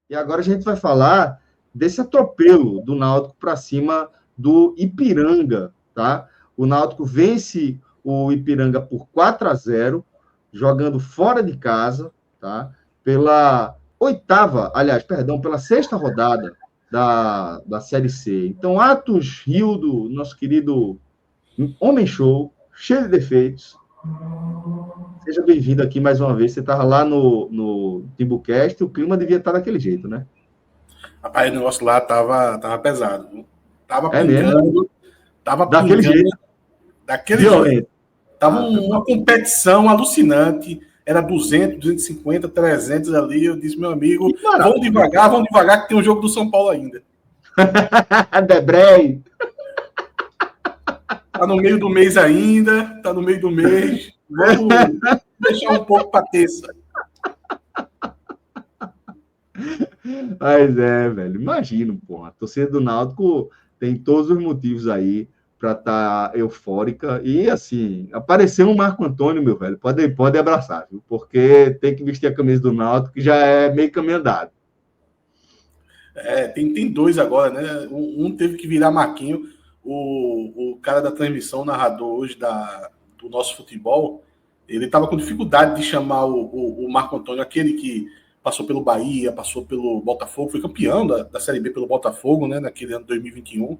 E agora a gente vai falar desse atropelo do Náutico para cima do Ipiranga, tá? O Náutico vence o Ipiranga por 4-0, jogando fora de casa, tá? Pela pela sexta rodada da Série C. Então, Atos Rildo, nosso querido Homem Show, cheio de defeitos. Seja bem-vindo aqui mais uma vez. Você estava lá no Timbucast, o clima devia estar daquele jeito, né? Rapaz, o negócio lá tava pesado. Tava É mesmo? pingando. Tava Daquele pingando. jeito. Daquele Violento. jeito. Tava uma competição alucinante. Era 200, 250, 300 ali. Eu disse, meu amigo, vamos devagar, que tem um jogo do São Paulo ainda. Debrei. Tá no meio do mês ainda. Tá no meio do mês. Vamos deixar um pouco para terça. Mas velho, imagino, porra. A torcida do Náutico tem todos os motivos aí para estar eufórica. E, assim, apareceu um Marco Antônio, meu velho, pode abraçar, viu? Porque tem que vestir a camisa do Náutico, que já é meio caminho andado. Tem dois agora, né? Um teve que virar Marquinho. O cara da transmissão, o narrador hoje do nosso futebol, ele estava com dificuldade de chamar o Marco Antônio, aquele que passou pelo Bahia, passou pelo Botafogo, foi campeão da Série B pelo Botafogo, né, naquele ano de 2021.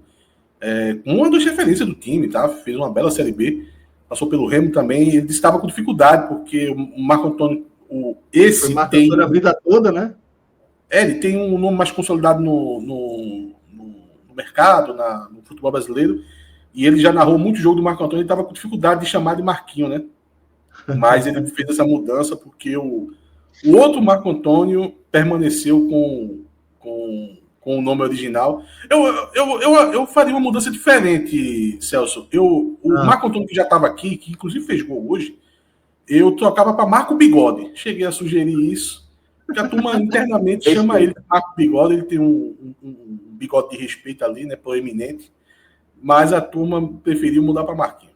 Uma das referências do time, tá? Fez uma bela Série B, passou pelo Remo também. Ele estava com dificuldade, porque o Marco Antônio, Foi Marco Antônio a vida toda, né? Ele tem um nome mais consolidado no mercado, no futebol brasileiro, e ele já narrou muito jogo do Marco Antônio e estava com dificuldade de chamar de Marquinho, né? Mas ele fez essa mudança porque o outro Marco Antônio permaneceu com o nome original. Eu faria uma mudança diferente, Celso. O Marco Antônio que já estava aqui, que inclusive fez gol hoje, eu trocava para Marco Bigode. Cheguei a sugerir isso, porque a turma internamente chama ele de Marco Bigode. Ele tem um bigode de respeito ali, né, proeminente. Mas a turma preferiu mudar para Marquinho.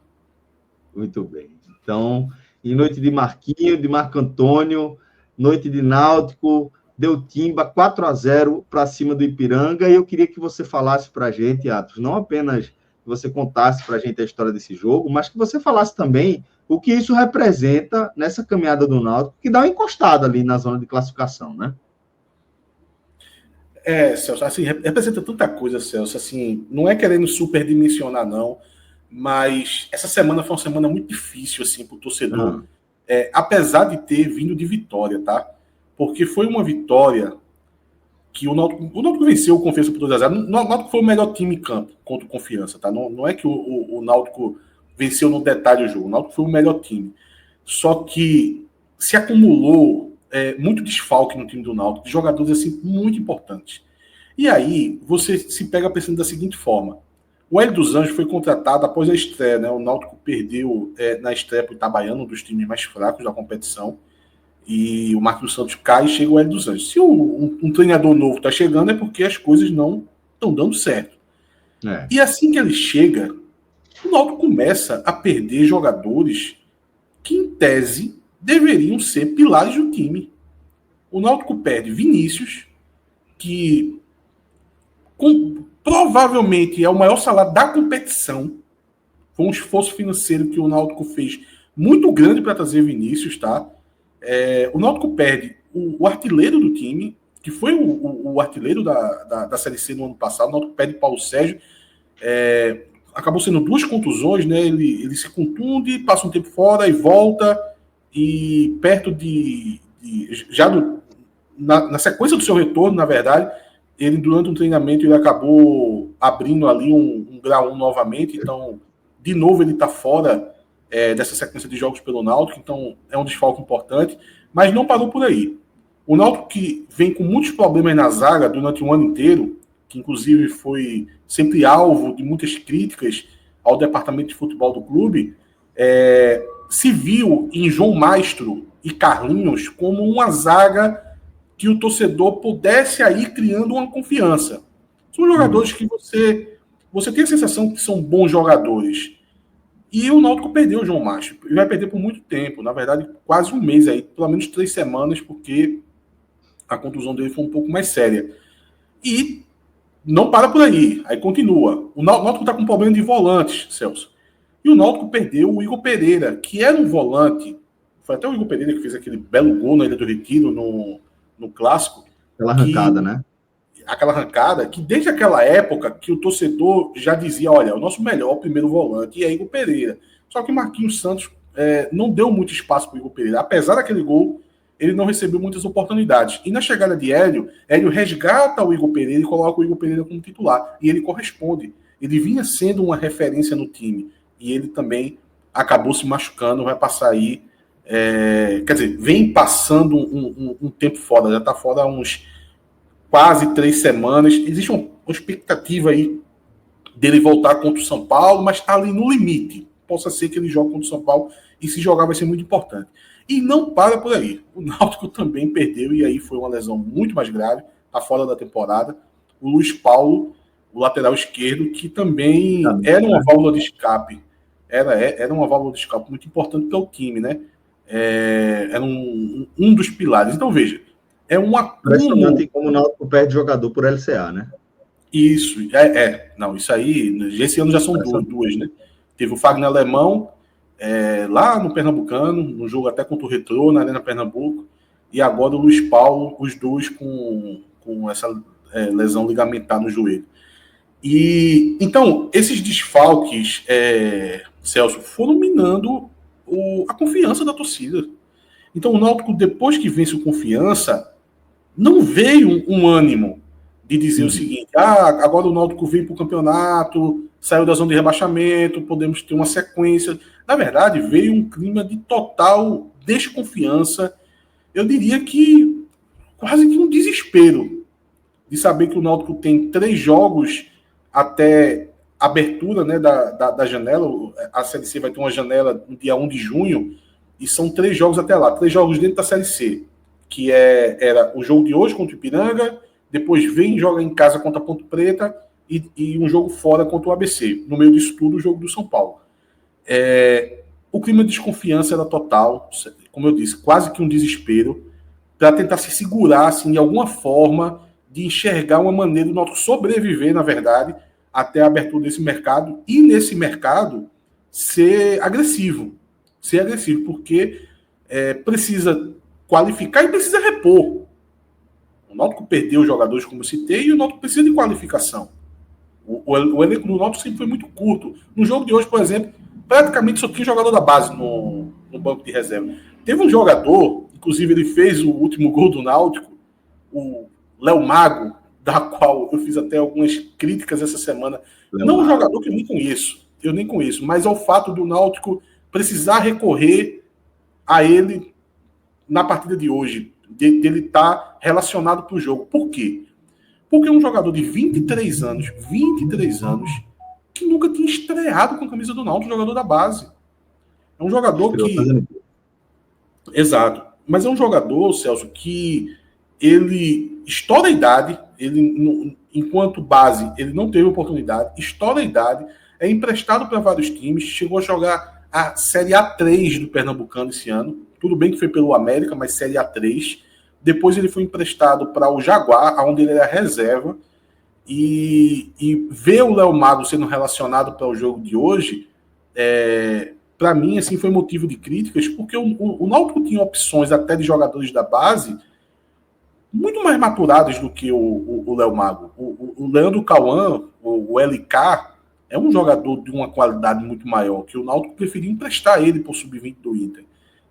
Muito bem. Então, em noite de Marquinho, de Marco Antônio, noite de Náutico, deu timba 4-0 para cima do Ipiranga, e eu queria que você falasse para a gente, Atos, não apenas que você contasse para a gente a história desse jogo, mas que você falasse também o que isso representa nessa caminhada do Náutico, que dá uma encostada ali na zona de classificação, né? Celso, assim, representa tanta coisa, Celso, assim, não é querendo superdimensionar, não, mas essa semana foi uma semana muito difícil, assim, para o torcedor, apesar de ter vindo de vitória, tá? Porque foi uma vitória que o Náutico venceu o Confiança por 2-0. O Náutico foi o melhor time em campo contra o Confiança, tá? Não é que o Náutico venceu no detalhe o jogo, o Náutico foi o melhor time. Só que se acumulou muito desfalque no time do Náutico, de jogadores assim muito importantes. E aí você se pega pensando da seguinte forma: o Hélio dos Anjos foi contratado após a estreia, né? O Náutico perdeu na estreia para o Itabaiana, um dos times mais fracos da competição, e o Marquinhos Santos cai e chega o Hélio dos Anjos. Se um treinador novo está chegando, é porque as coisas não estão dando certo. E assim que ele chega, o Náutico começa a perder jogadores que, em tese, deveriam ser pilares do time. O Náutico perde Vinícius, que provavelmente é o maior salário da competição. Foi um esforço financeiro que o Náutico fez muito grande para trazer Vinícius, tá? O Náutico perde o artilheiro do time, que foi o artilheiro da Série C no ano passado. O Náutico perde Paulo Sérgio. Acabou sendo 2 contusões, né? Ele se contunde, passa um tempo fora e volta. E perto na sequência do seu retorno, na verdade, ele durante um treinamento ele acabou abrindo ali um grau 1 novamente. Então, de novo, ele está fora dessa sequência de jogos pelo Náutico. Então, é um desfalque importante. Mas não parou por aí. O Náutico, que vem com muitos problemas na zaga durante um ano inteiro, que inclusive foi sempre alvo de muitas críticas ao departamento de futebol do clube, se viu em João Maestro e Carlinhos como uma zaga que o torcedor pudesse aí criando uma confiança. São jogadores que você tem a sensação que são bons jogadores. E o Náutico perdeu o João Maestro. E vai perder por muito tempo. Na verdade, quase um mês aí, pelo menos 3 semanas, porque a contusão dele foi um pouco mais séria. E não para por aí. Aí continua. O Náutico está com problema de volantes, Celso. E o Náutico perdeu o Igor Pereira, que era um volante. Foi até o Igor Pereira que fez aquele belo gol na Ilha do Retiro, no Clássico. Aquela arrancada, né? Aquela arrancada, que desde aquela época que o torcedor já dizia, olha, o nosso melhor primeiro volante é Igor Pereira. Só que o Marquinhos Santos não deu muito espaço para o Igor Pereira. Apesar daquele gol, ele não recebeu muitas oportunidades. E na chegada de Hélio resgata o Igor Pereira e coloca o Igor Pereira como titular. E ele corresponde. Ele vinha sendo uma referência no time. E ele também acabou se machucando, vai passar aí. Quer dizer, vem passando um tempo fora, já está fora há uns quase 3 semanas. Existe uma expectativa aí dele voltar contra o São Paulo, mas está ali no limite. Possa ser que ele jogue contra o São Paulo, e se jogar vai ser muito importante. E não para por aí. O Náutico também perdeu, e aí foi uma lesão muito mais grave, está fora da temporada. O Luiz Paulo, o lateral esquerdo, que também era uma válvula de escape. Era uma válvula de escape muito importante para o time, né? Era um dos pilares. Então, veja, é um acúmulo... Impressionante como o Náutico perde jogador por LCA, né? Isso, não, isso aí, esse ano já são duas, né? Teve o Fagner Alemão, lá no Pernambucano, no jogo até contra o Retrô, na Arena Pernambuco, e agora o Luiz Paulo, os dois com essa lesão ligamentar no joelho. E então, esses desfalques, Celso, foram minando a confiança da torcida. Então, o Náutico, depois que vence o Confiança, não veio um ânimo de dizer o seguinte, agora o Náutico vem para o campeonato, saiu da zona de rebaixamento, podemos ter uma sequência. Na verdade, veio um clima de total desconfiança. Eu diria que quase que um desespero de saber que o Náutico tem 3 jogos até abertura, né, da janela. A Série C vai ter uma janela no dia 1 de junho, e são 3 jogos até lá. 3 jogos dentro da Série C, que era o jogo de hoje contra o Ipiranga, depois vem e joga em casa contra a Ponte Preta e um jogo fora contra o ABC. No meio disso tudo, o jogo do São Paulo. O clima de desconfiança era total, como eu disse, quase que um desespero, para tentar se segurar, assim, de alguma forma, de enxergar uma maneira do Náutico sobreviver, na verdade, até a abertura desse mercado, e nesse mercado ser agressivo, porque precisa qualificar e precisa repor. O Náutico perdeu jogadores, como eu citei, e o Náutico precisa de qualificação. O elenco do Náutico sempre foi muito curto. No jogo de hoje, por exemplo, praticamente só tinha jogador da base no banco de reserva. Teve um jogador, inclusive ele fez o último gol do Náutico, o Léo Mago, da qual eu fiz até algumas críticas essa semana. Não um jogador que eu nem conheço, mas ao fato do Náutico precisar recorrer a ele na partida de hoje, dele estar relacionado para o jogo. Por quê? Porque é um jogador de 23 anos, que nunca tinha estreado com a camisa do Náutico, jogador da base. É um jogador que... Exato. Mas é um jogador, Celso, que ele estoura a idade, ele, enquanto base, ele não teve oportunidade, estoura a idade, é emprestado para vários times, chegou a jogar a Série A3 do Pernambucano esse ano. Tudo bem que foi pelo América, mas Série A3. Depois ele foi emprestado para o Jaguar, onde ele era reserva. E ver o Léo Mago sendo relacionado para o jogo de hoje, para mim, assim, foi motivo de críticas, porque o Náutico tinha opções até de jogadores da base muito mais maturados do que o Léo Mago. O Leandro Cauã, o LK, é um jogador de uma qualidade muito maior, que o Náutico preferia emprestar ele para o sub-20 do Inter.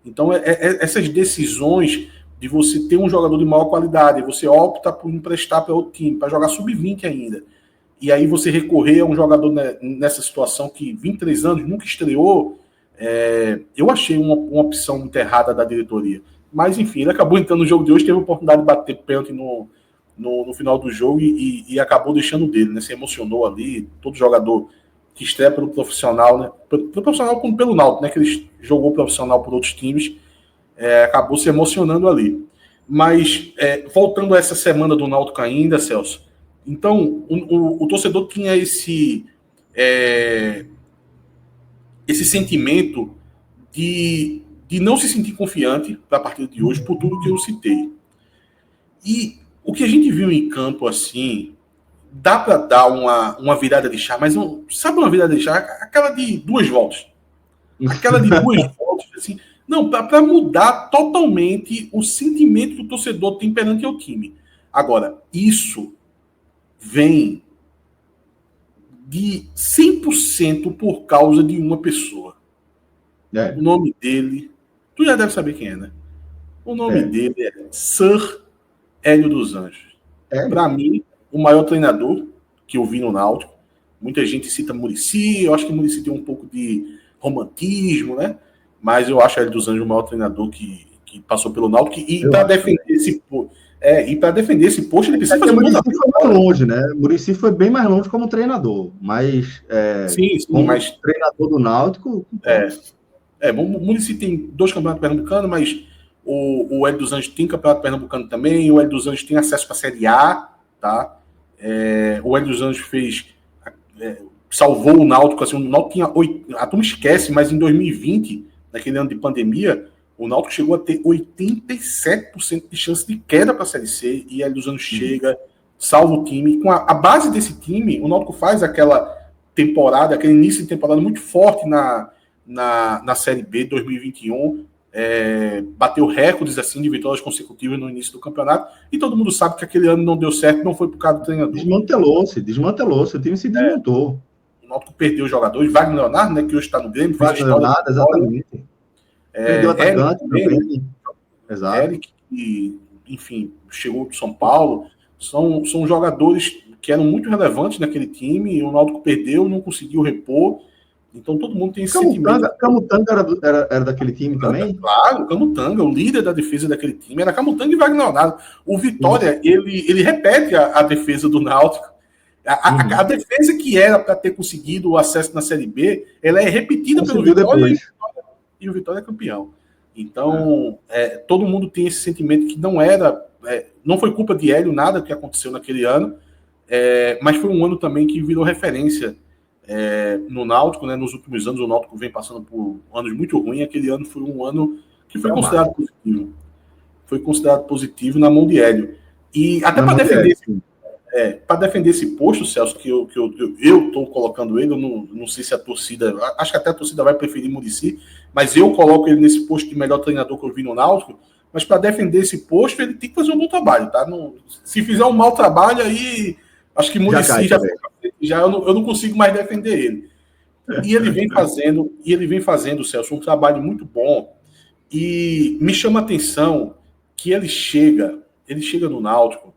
Então, essas decisões de você ter um jogador de maior qualidade, você opta por emprestar para outro time, para jogar sub-20 ainda. E aí você recorrer a um jogador nessa situação que 23 anos, nunca estreou, eu achei uma opção muito errada da diretoria. Mas, enfim, ele acabou entrando no jogo de hoje, teve a oportunidade de bater pênalti no final do jogo e acabou deixando dele, né? Se emocionou ali, todo jogador que estreia pelo profissional, né? Pelo profissional como pelo Náutico, né? Que ele jogou profissional por outros times, acabou se emocionando ali. Mas, voltando a essa semana do Náutico ainda, Celso, então, o torcedor tinha esse sentimento de não se sentir confiante para a partida de hoje, por tudo que eu citei. E o que a gente viu em campo, assim, dá para dar uma virada de chave, mas sabe uma virada de chave? Aquela de 2 voltas. Aquela de 2 voltas, assim. Não, para mudar totalmente o sentimento que o torcedor tem perante o time. Agora, isso vem de 100% por causa de uma pessoa. O nome dele, tu já deve saber quem é, né? O nome dele é Sir Hélio dos Anjos. Para mim, o maior treinador que eu vi no Náutico. Muita gente cita Muricy, eu acho que Muricy tem um pouco de romantismo, né? Mas eu acho Hélio dos Anjos o maior treinador que passou pelo Náutico. E para defender esse posto, ele precisa fazer Muricy foi mais longe, né? Muricy foi bem mais longe como treinador, mas sim, mas treinador do Náutico. O Muricy tem 2 campeonatos pernambucanos, mas o Hélio dos Anjos tem campeonato pernambucano também. O Hélio dos Anjos tem acesso para a Série A, tá? O Hélio dos Anjos salvou o Náutico, assim, o Náutico tinha a turma esquece, mas em 2020, naquele ano de pandemia, o Náutico chegou a ter 87% de chance de queda para a Série C, e Hélio dos Anjos chega, salva o time. Com a base desse time, o Náutico faz aquela temporada, aquele início de temporada muito forte na Série B 2021, bateu recordes assim de vitórias consecutivas no início do campeonato, e todo mundo sabe que aquele ano não deu certo, não foi por causa do treinador. Desmantelou-se, o time se desmontou. O Náutico perdeu os jogadores, Wagner Leonardo, né, que hoje está no Grêmio, Wagner Leonardo, exatamente. Perdeu o atacante também. Exato. Eric, que, enfim, chegou do São Paulo, são jogadores que eram muito relevantes naquele time, e o Náutico perdeu, não conseguiu repor. Então todo mundo tem esse sentimento. Camutanga era daquele time também? Claro, Camutanga, o líder da defesa daquele time era Camutanga e Wagner Leonardo. O Vitória, ele repete a defesa do Náutico. A defesa que era para ter conseguido o acesso na Série B, ela é repetida pelo Vitória e o Vitória é campeão. Então, todo mundo tem esse sentimento que não foi culpa de Hélio nada que aconteceu naquele ano, mas foi um ano também que virou referência no Náutico, né? Nos últimos anos o Náutico vem passando por anos muito ruins. Aquele ano foi um ano que foi considerado positivo. Foi considerado positivo na mão de Hélio. E até para defender esse posto, Celso, que eu estou colocando ele, eu não sei se a torcida, acho que até a torcida vai preferir Muricy, mas eu coloco ele nesse posto de melhor treinador que eu vi no Náutico. Mas para defender esse posto, ele tem que fazer um bom trabalho, tá? Se fizer um mau trabalho, aí acho que Muricy eu não consigo mais defender ele. E ele vem fazendo, Celso, um trabalho muito bom. E me chama a atenção que ele chega no Náutico,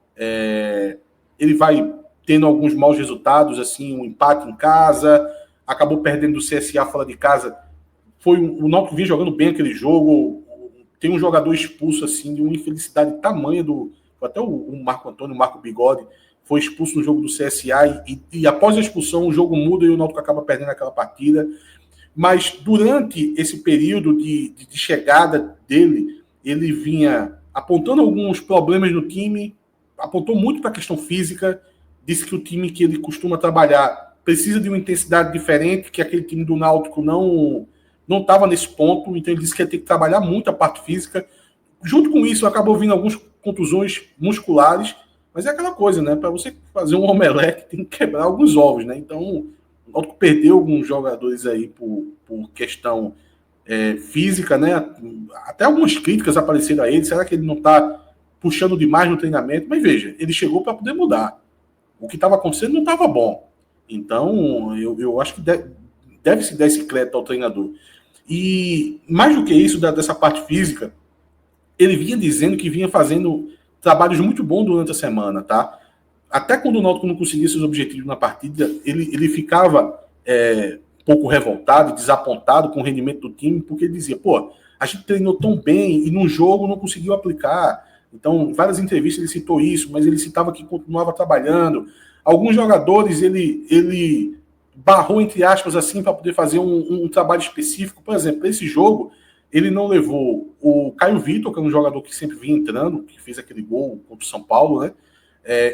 ele vai tendo alguns maus resultados, assim, um empate em casa, acabou perdendo do CSA fora de casa. O Náutico vinha jogando bem aquele jogo. Tem um jogador expulso, assim, de uma infelicidade tamanha até o Marco Antônio, o Marco Bigode, foi expulso no jogo do CSA e após a expulsão o jogo muda e o Náutico acaba perdendo aquela partida. Mas durante esse período de chegada dele, ele vinha apontando alguns problemas no time, apontou muito para a questão física, disse que o time que ele costuma trabalhar precisa de uma intensidade diferente, que aquele time do Náutico não estava nesse ponto, então ele disse que ia ter que trabalhar muito a parte física. Junto com isso, acabou vindo algumas contusões musculares, mas é aquela coisa, né? Para você fazer um omelete, tem que quebrar alguns ovos, né? Então, o Náutico perdeu alguns jogadores aí por questão física, né? Até algumas críticas apareceram a ele. Será que ele não está puxando demais no treinamento? Mas veja, ele chegou para poder mudar. O que estava acontecendo não estava bom. Então, eu acho que deve-se dar esse crédito ao treinador. E, mais do que isso, dessa parte física, ele vinha dizendo que vinha fazendo trabalhos muito bons durante a semana, tá? Até quando o Náutico não conseguia seus objetivos na partida, ele ficava um pouco revoltado e desapontado com o rendimento do time, porque ele dizia, a gente treinou tão bem e no jogo não conseguiu aplicar. Então, em várias entrevistas ele citou isso, mas ele citava que continuava trabalhando. Alguns jogadores ele barrou, entre aspas, assim, para poder fazer um trabalho específico. Por exemplo, esse jogo, ele não levou o Caio Vitor, que é um jogador que sempre vinha entrando, que fez aquele gol contra o São Paulo, né?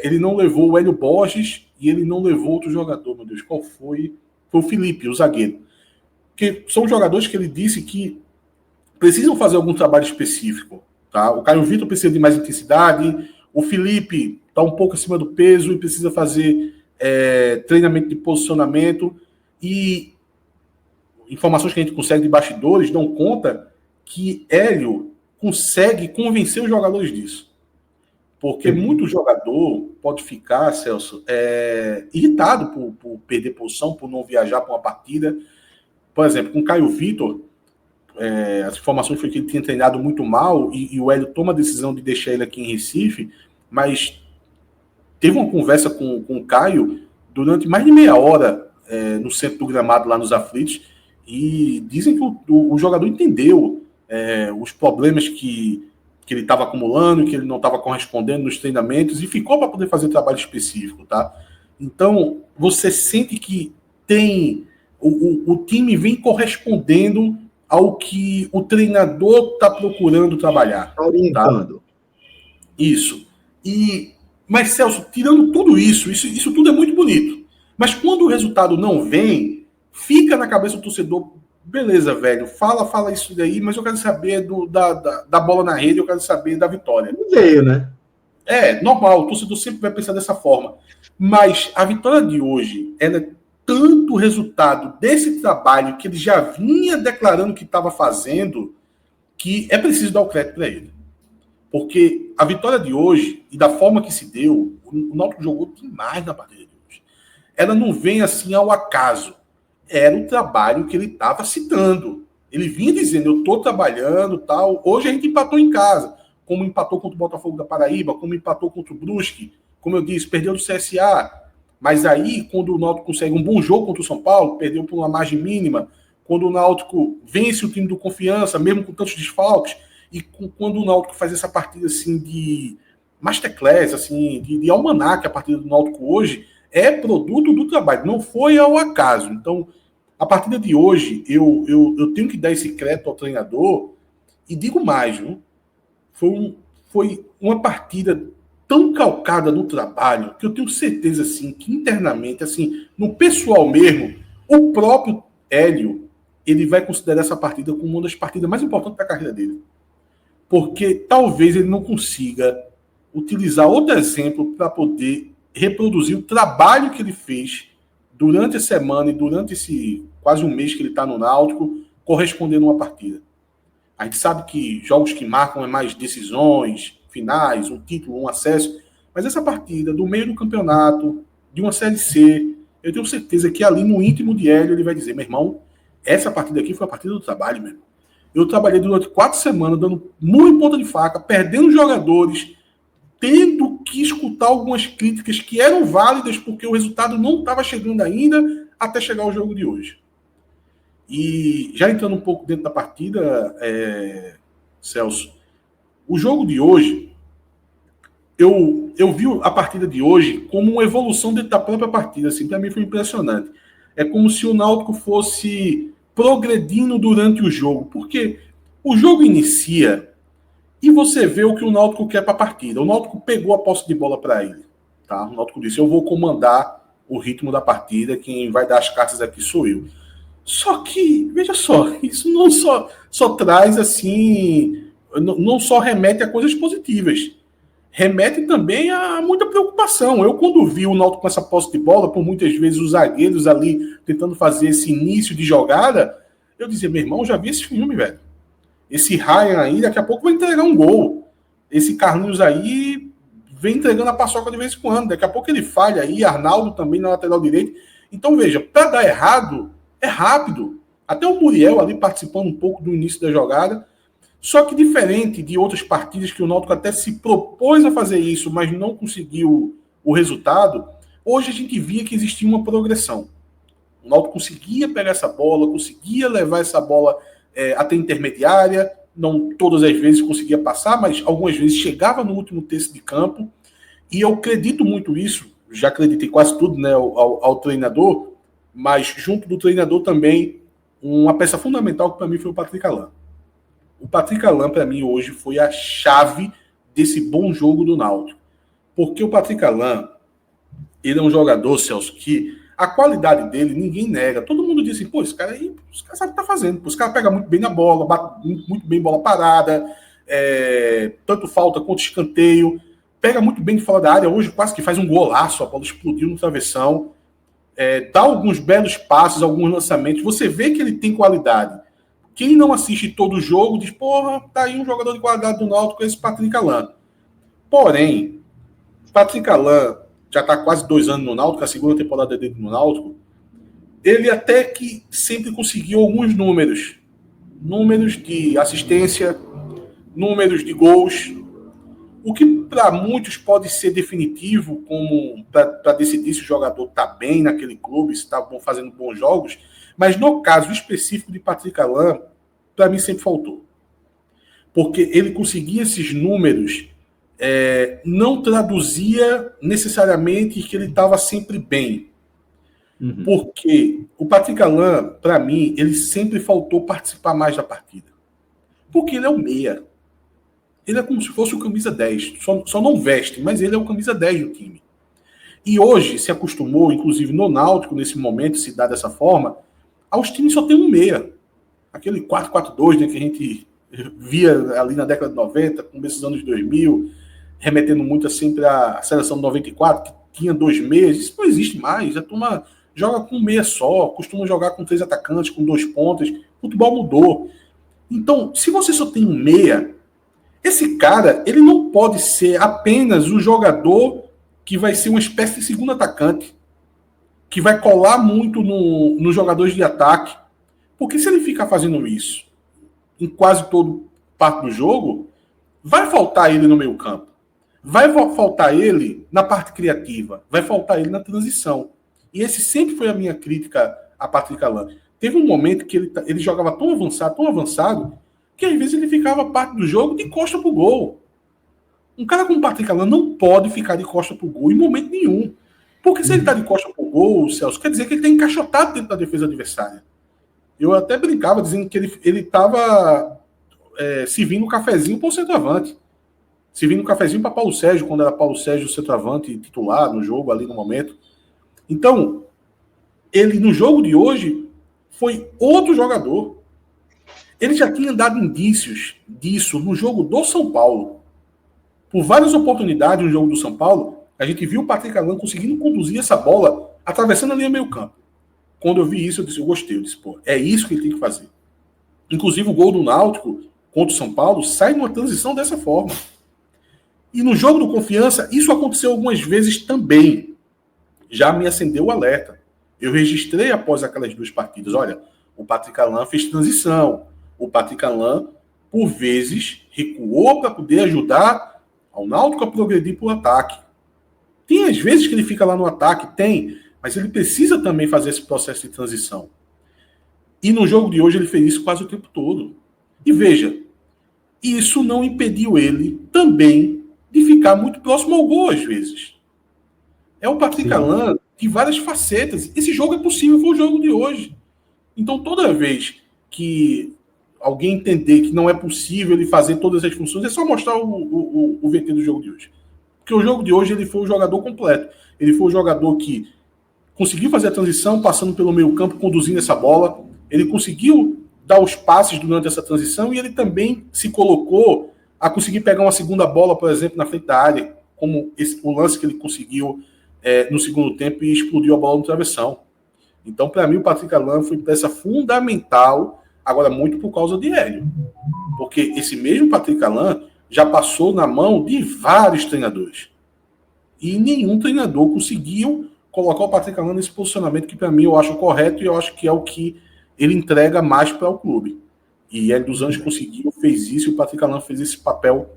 Ele não levou o Hélio Borges e ele não levou outro jogador, meu Deus, qual foi? Foi o Felipe, o zagueiro. Que são jogadores que ele disse que precisam fazer algum trabalho específico, tá? O Caio Vitor precisa de mais intensidade, O Felipe está um pouco acima do peso e precisa fazer treinamento de posicionamento. E informações que a gente consegue de bastidores dão conta que Hélio consegue convencer os jogadores disso. Porque muito jogador pode ficar, Celso, irritado por perder posição, por não viajar para uma partida. Por exemplo, com Caio Vitor, as informações foi que ele tinha treinado muito mal e o Hélio toma a decisão de deixar ele aqui em Recife, mas teve uma conversa com o Caio durante mais de meia hora no centro do gramado, lá nos Aflitos, e dizem que o jogador entendeu os problemas que ele estava acumulando, que ele não estava correspondendo nos treinamentos, e ficou para poder fazer trabalho específico, tá? Então, você sente que tem... O time vem correspondendo ao que o treinador está procurando trabalhar. Tá orientando. Tá? Isso. Mas, Celso, tirando tudo isso tudo é muito bonito. Mas quando o resultado não vem, fica na cabeça do torcedor, beleza, velho, fala isso daí, mas eu quero saber da bola na rede, eu quero saber da vitória. Não veio, né? Normal, o torcedor sempre vai pensar dessa forma. Mas a vitória de hoje, ela é tanto resultado desse trabalho que ele já vinha declarando que estava fazendo, que é preciso dar o crédito para ele. Porque a vitória de hoje, e da forma que se deu, o Náutico jogou demais na partida de hoje. Ela não vem assim ao acaso. Era o trabalho que ele estava citando. Ele vinha dizendo, eu estou trabalhando, tal. Hoje a gente empatou em casa, como empatou contra o Botafogo da Paraíba, como empatou contra o Brusque, como eu disse, perdeu do CSA. Mas aí, quando o Náutico consegue um bom jogo contra o São Paulo, perdeu por uma margem mínima, quando o Náutico vence o time do Confiança, mesmo com tantos desfalques, e quando o Náutico faz essa partida assim de masterclass, assim, de almanaque, a partida do Náutico hoje, é produto do trabalho, não foi ao acaso. Então, a partida de hoje, eu tenho que dar esse crédito ao treinador, e digo mais, viu? Foi uma partida tão calcada no trabalho, que eu tenho certeza, assim, que internamente, assim, no pessoal mesmo, o próprio Hélio, ele vai considerar essa partida como uma das partidas mais importantes da carreira dele. Porque talvez ele não consiga utilizar outro exemplo para poder reproduzir o trabalho que ele fez durante a semana e durante esse quase um mês que ele está no Náutico, correspondendo a uma partida. A gente sabe que jogos que marcam é mais decisões, finais, um título, um acesso, mas essa partida do meio do campeonato, de uma Série C, eu tenho certeza que ali no íntimo de Hélio ele vai dizer, meu irmão, essa partida aqui foi a partida do trabalho, meu irmão. Eu trabalhei durante 4 semanas, dando muito ponta de faca, perdendo jogadores, tendo que escutar algumas críticas que eram válidas porque o resultado não estava chegando ainda até chegar ao jogo de hoje. E já entrando um pouco dentro da partida, Celso, o jogo de hoje, eu vi a partida de hoje como uma evolução dentro da própria partida. Assim, para mim foi impressionante. É como se o Náutico fosse progredindo durante o jogo, porque o jogo inicia e você vê o que o Náutico quer para a partida. O Náutico pegou a posse de bola para ele. Tá? O Náutico disse, eu vou comandar o ritmo da partida, quem vai dar as cartas aqui sou eu. Só que, veja só, isso não só traz assim, não só remete a coisas positivas, remete também a muita preocupação. Eu, quando vi o Náutico com essa posse de bola, por muitas vezes os zagueiros ali tentando fazer esse início de jogada, eu dizia, meu irmão, já vi esse filme, velho. Esse Ryan aí, daqui a pouco vai entregar um gol. Esse Carlinhos aí vem entregando a paçoca de vez em quando. Daqui a pouco ele falha aí, Arnaldo também na lateral direita. Então, veja, para dar errado, é rápido. Até o Muriel ali participando um pouco do início da jogada. Só que diferente de outras partidas que o Náutico até se propôs a fazer isso, mas não conseguiu o resultado, hoje a gente via que existia uma progressão. O Náutico conseguia pegar essa bola, conseguia levar essa bola até intermediária, não todas as vezes conseguia passar, mas algumas vezes chegava no último terço de campo, e eu acredito muito isso, já acreditei quase tudo, né, ao treinador, mas junto do treinador também, uma peça fundamental que para mim foi o Patrick Alain. O Patrick Alain, para mim, hoje foi a chave desse bom jogo do Náutico. Porque o Patrick Alain, ele é um jogador, Celso, que a qualidade dele ninguém nega. Todo mundo diz assim, pô, esse cara aí, os caras sabem o que tá fazendo. Os caras pegam muito bem na bola, bate muito bem bola parada, tanto falta quanto escanteio. pega muito bem de fora da área, hoje quase que faz um golaço, a bola explodiu no travessão, dá alguns belos passes, alguns lançamentos, você vê que ele tem qualidade. Quem não assiste todo o jogo diz, porra, tá aí um jogador de qualidade do Náutico, esse Patrick Alain. Porém, Patrick Alain já está quase 2 anos no Náutico, a segunda temporada dele no Náutico, ele até que sempre conseguiu alguns números de assistência, números de gols, o que para muitos pode ser definitivo como para decidir se o jogador está bem naquele clube, se está fazendo bons jogos, mas no caso específico de Patrick Alain, para mim sempre faltou. Porque ele conseguia esses números, não traduzia necessariamente que ele estava sempre bem. Uhum. Porque o Patrick Alain, para mim, ele sempre faltou participar mais da partida. Porque ele é o meia. Ele é como se fosse o camisa 10. Só não veste, mas ele é o camisa 10 do time. E hoje se acostumou, inclusive no Náutico, nesse momento, se dá dessa forma, aos times só tem um meia. Aquele 4-4-2, né, que a gente via ali na década de 90, começo dos anos 2000, remetendo muito sempre à seleção de 94, que tinha 2 meias. Isso não existe mais. A turma joga com um meia só, costuma jogar com 3 atacantes, com 2 pontas. O futebol mudou. Então, se você só tem um meia, esse cara, ele não pode ser apenas o jogador que vai ser uma espécie de segundo atacante, que vai colar muito nos jogadores de ataque. Porque se ele ficar fazendo isso em quase todo parte do jogo, vai faltar ele no meio campo. Vai faltar ele na parte criativa. Vai faltar ele na transição. E esse sempre foi a minha crítica a Patrick Alain. Teve um momento que ele jogava tão avançado, que às vezes ele ficava parte do jogo de costa pro gol. Um cara como o Patrick Alain não pode ficar de costa pro gol em momento nenhum. Porque se ele tá de costa pro gol, Celso, quer dizer que ele tá encaixotado dentro da defesa adversária. Eu até brincava dizendo que ele tava servindo um cafezinho pro centroavante. Servindo um cafezinho para Paulo Sérgio, quando era Paulo Sérgio o centroavante titular no jogo, ali no momento. Então, ele no jogo de hoje foi outro jogador. Ele já tinha dado indícios disso no jogo do São Paulo. Por várias oportunidades no jogo do São Paulo, a gente viu o Patrick Alain conseguindo conduzir essa bola, atravessando a linha meio campo. Quando eu vi isso, eu gostei. Eu disse, pô, é isso que ele tem que fazer. Inclusive, o gol do Náutico contra o São Paulo sai numa transição dessa forma. E no jogo do Confiança, isso aconteceu algumas vezes também. Já me acendeu o alerta. Eu registrei após aquelas 2 partidas. Olha, o Patrick Alain fez transição. O Patrick Alain, por vezes, recuou para poder ajudar ao Náutico a progredir para o ataque. Tem às vezes que ele fica lá no ataque, tem, mas ele precisa também fazer esse processo de transição. E no jogo de hoje ele fez isso quase o tempo todo. E veja, isso não impediu ele também de ficar muito próximo ao gol às vezes. É o Patrick Alain de várias facetas. Esse jogo é possível, foi o jogo de hoje. Então toda vez que alguém entender que não é possível ele fazer todas as funções, é só mostrar o VT do jogo de hoje. Porque o jogo de hoje ele foi o jogador completo. Ele foi o jogador que conseguiu fazer a transição, passando pelo meio campo, conduzindo essa bola. Ele conseguiu dar os passes durante essa transição e ele também se colocou a conseguir pegar uma segunda bola, por exemplo, na frente da área, como o lance que ele conseguiu no segundo tempo e explodiu a bola no travessão. Então, para mim, o Patrick Alain foi peça fundamental, agora muito por causa de Hélio. Porque esse mesmo Patrick Alain já passou na mão de vários treinadores. E nenhum treinador conseguiu colocar o Patrick Alain nesse posicionamento que, para mim, eu acho correto e eu acho que é o que ele entrega mais para o clube. E Hélio dos Anjos conseguiu, fez isso, e o Patrick Alain fez esse papel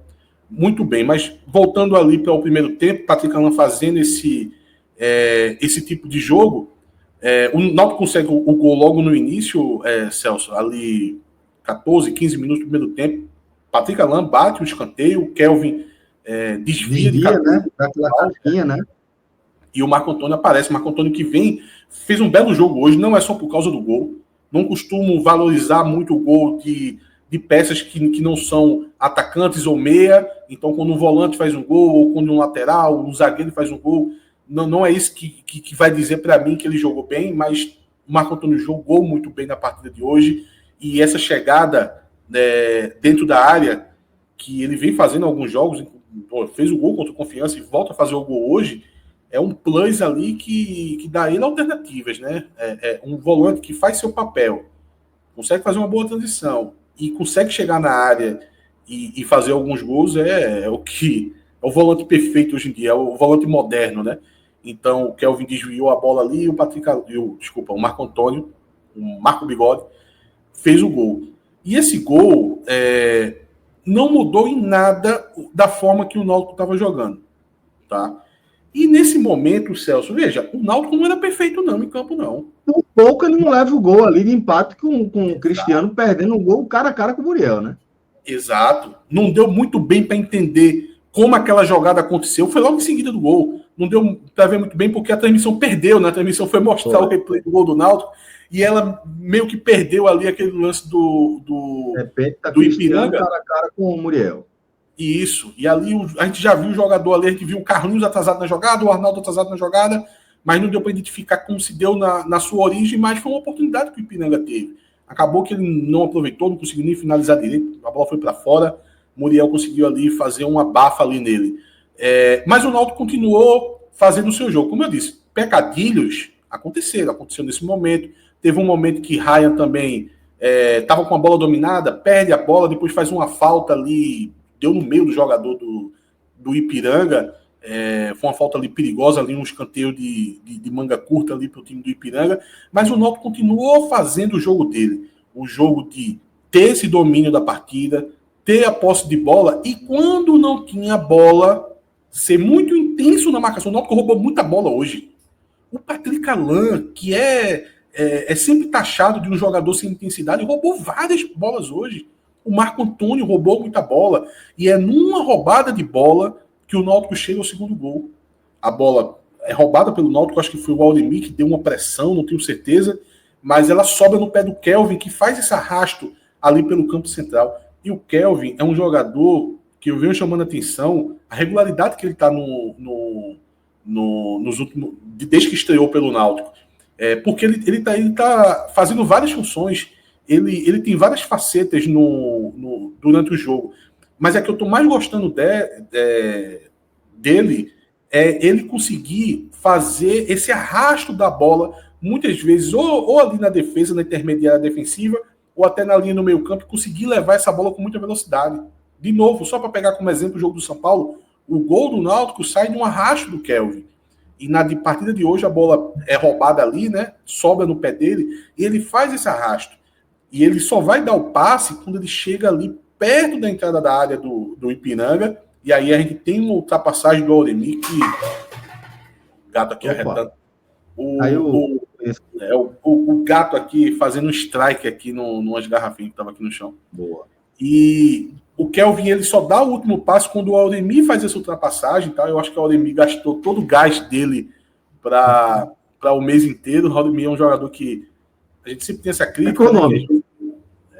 muito bem. Mas, voltando ali para o primeiro tempo, Patrick Alain fazendo esse tipo de jogo, o Náutico consegue o gol logo no início, Celso, ali 14, 15 minutos do primeiro tempo. Patrick Alain bate o escanteio, o Kelvin desvia de né? Daquela capinha, né? E o Marco Antônio aparece. Marco Antônio que fez um belo jogo hoje, não é só por causa do gol. Não costumo valorizar muito o gol de peças que não são atacantes ou meia. Então, quando um volante faz um gol, ou quando um lateral, um zagueiro faz um gol, não é isso que vai dizer para mim que ele jogou bem, mas o Marco Antônio jogou muito bem na partida de hoje. E essa chegada dentro da área, que ele vem fazendo alguns jogos, fez o gol contra o Confiança e volta a fazer o gol hoje, é um plus ali que dá ele alternativas, né? É um volante que faz seu papel, consegue fazer uma boa transição e consegue chegar na área e fazer alguns gols, é o volante perfeito hoje em dia, é o volante moderno, né? Então, o Kelvin desviou a bola ali e o Marco Antônio, o Marco Bigode, fez o gol. E esse gol não mudou em nada da forma que o Náutico estava jogando, tá? E nesse momento, Celso, veja, o Náutico não era perfeito não em campo, não. Por pouco ele não leva o gol ali de empate com o Cristiano perdendo o gol cara a cara com o Muriel, né? Exato. Não deu muito bem para entender como aquela jogada aconteceu. Foi logo em seguida do gol. Não deu para ver muito bem porque a transmissão perdeu, né? A transmissão foi mostrar o replay do gol do Náutico e ela meio que perdeu ali aquele lance do De repente tá do Ipiranga cara a cara com o Muriel. Isso. E ali a gente já viu o jogador ali, a gente viu o Carlinhos atrasado na jogada, o Arnaldo atrasado na jogada, mas não deu para identificar como se deu na sua origem, mas foi uma oportunidade que o Ipiranga teve. Acabou que ele não aproveitou, não conseguiu nem finalizar direito, a bola foi para fora, Muriel conseguiu ali fazer uma abafa ali nele. Mas o Náutico continuou fazendo o seu jogo. Como eu disse, pecadilhos aconteceu nesse momento. Teve um momento que Ryan também estava com a bola dominada, perde a bola, depois faz uma falta ali, deu no meio do jogador do Ipiranga, foi uma falta ali perigosa, ali um escanteio de manga curta ali para o time do Ipiranga, mas o Náutico continuou fazendo o jogo dele, o jogo de ter esse domínio da partida, ter a posse de bola, e quando não tinha bola, ser muito intenso na marcação. O Náutico roubou muita bola hoje. O Patrick Alain, que é sempre taxado de um jogador sem intensidade, roubou várias bolas hoje. O Marco Antônio roubou muita bola. E é numa roubada de bola que o Náutico chega ao segundo gol. A bola é roubada pelo Náutico, acho que foi o Aldemir que deu uma pressão, não tenho certeza, mas ela sobra no pé do Kelvin, que faz esse arrasto ali pelo campo central. E o Kelvin é um jogador que eu venho chamando a atenção, a regularidade que ele está nos últimos, desde que estreou pelo Náutico. Porque ele tá fazendo várias funções, ele tem várias facetas durante o jogo. Mas é que eu estou mais gostando dele é ele conseguir fazer esse arrasto da bola, muitas vezes, ou ali na defesa, na intermediária defensiva, ou até na linha no meio campo, conseguir levar essa bola com muita velocidade. De novo, só para pegar como exemplo o jogo do São Paulo, o gol do Náutico sai de um arrasto do Kelvin. E na partida de hoje a bola é roubada ali, né? Sobra no pé dele, e ele faz esse arrasto. E ele só vai dar o passe quando ele chega ali perto da entrada da área do Ipiranga, e aí a gente tem uma ultrapassagem do Auremi, que o gato aqui arretando. O gato aqui fazendo um strike aqui numas garrafinhas que estava aqui no chão. Boa. E o Kelvin, ele só dá o último passo quando o Auremi faz essa ultrapassagem, tá? Eu acho que o Auremi gastou todo o gás dele para o mês inteiro. O Auremi é um jogador que a gente sempre tem essa crítica.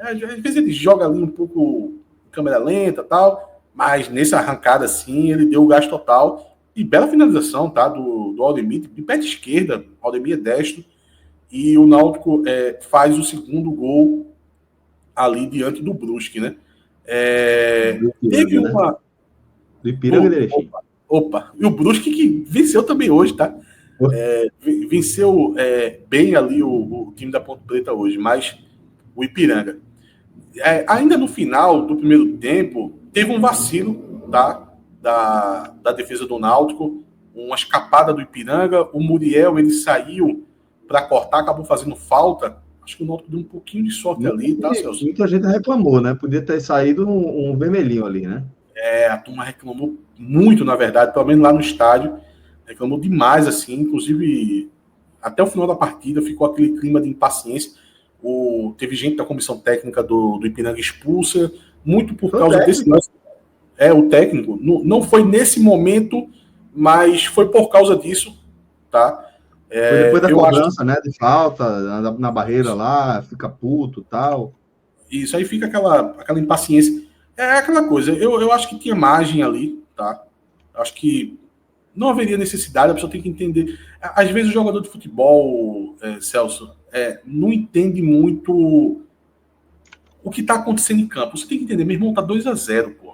Às vezes ele joga ali um pouco em câmera lenta e tal, mas nessa arrancada assim, ele deu o gás total. E bela finalização, tá? Do Auremi, de pé de esquerda. O Auremi é destro. E o Náutico faz o segundo gol ali diante do Brusque, né? Teve uma... Do Ipiranga de Erechim. Opa! E o Brusque que venceu também hoje, tá? Venceu bem ali o time da Ponte Preta hoje, mas o Ipiranga. Ainda no final do primeiro tempo, teve um vacilo, tá? Da defesa do Náutico, uma escapada do Ipiranga. O Muriel, ele saiu para cortar, acabou fazendo falta. Acho que o Náutico deu um pouquinho de sorte ali, tá, Celso? Muita gente reclamou, né? Podia ter saído um vermelhinho ali, né? A turma reclamou muito, na verdade, pelo menos lá no estádio. Reclamou demais, assim, inclusive até o final da partida ficou aquele clima de impaciência. Teve gente da comissão técnica do Ipiranga expulsa, muito por causa desse lance. O técnico. Não foi nesse momento, mas foi por causa disso, tá? Foi depois da cobrança, né? De falta, na barreira lá, fica puto e tal. Isso aí fica aquela impaciência. É aquela coisa, eu acho que tinha margem ali, tá? Acho que não haveria necessidade, a pessoa tem que entender. Às vezes o jogador de futebol, Celso, não entende muito o que está acontecendo em campo. Você tem que entender, meu irmão, tá 2-0, pô.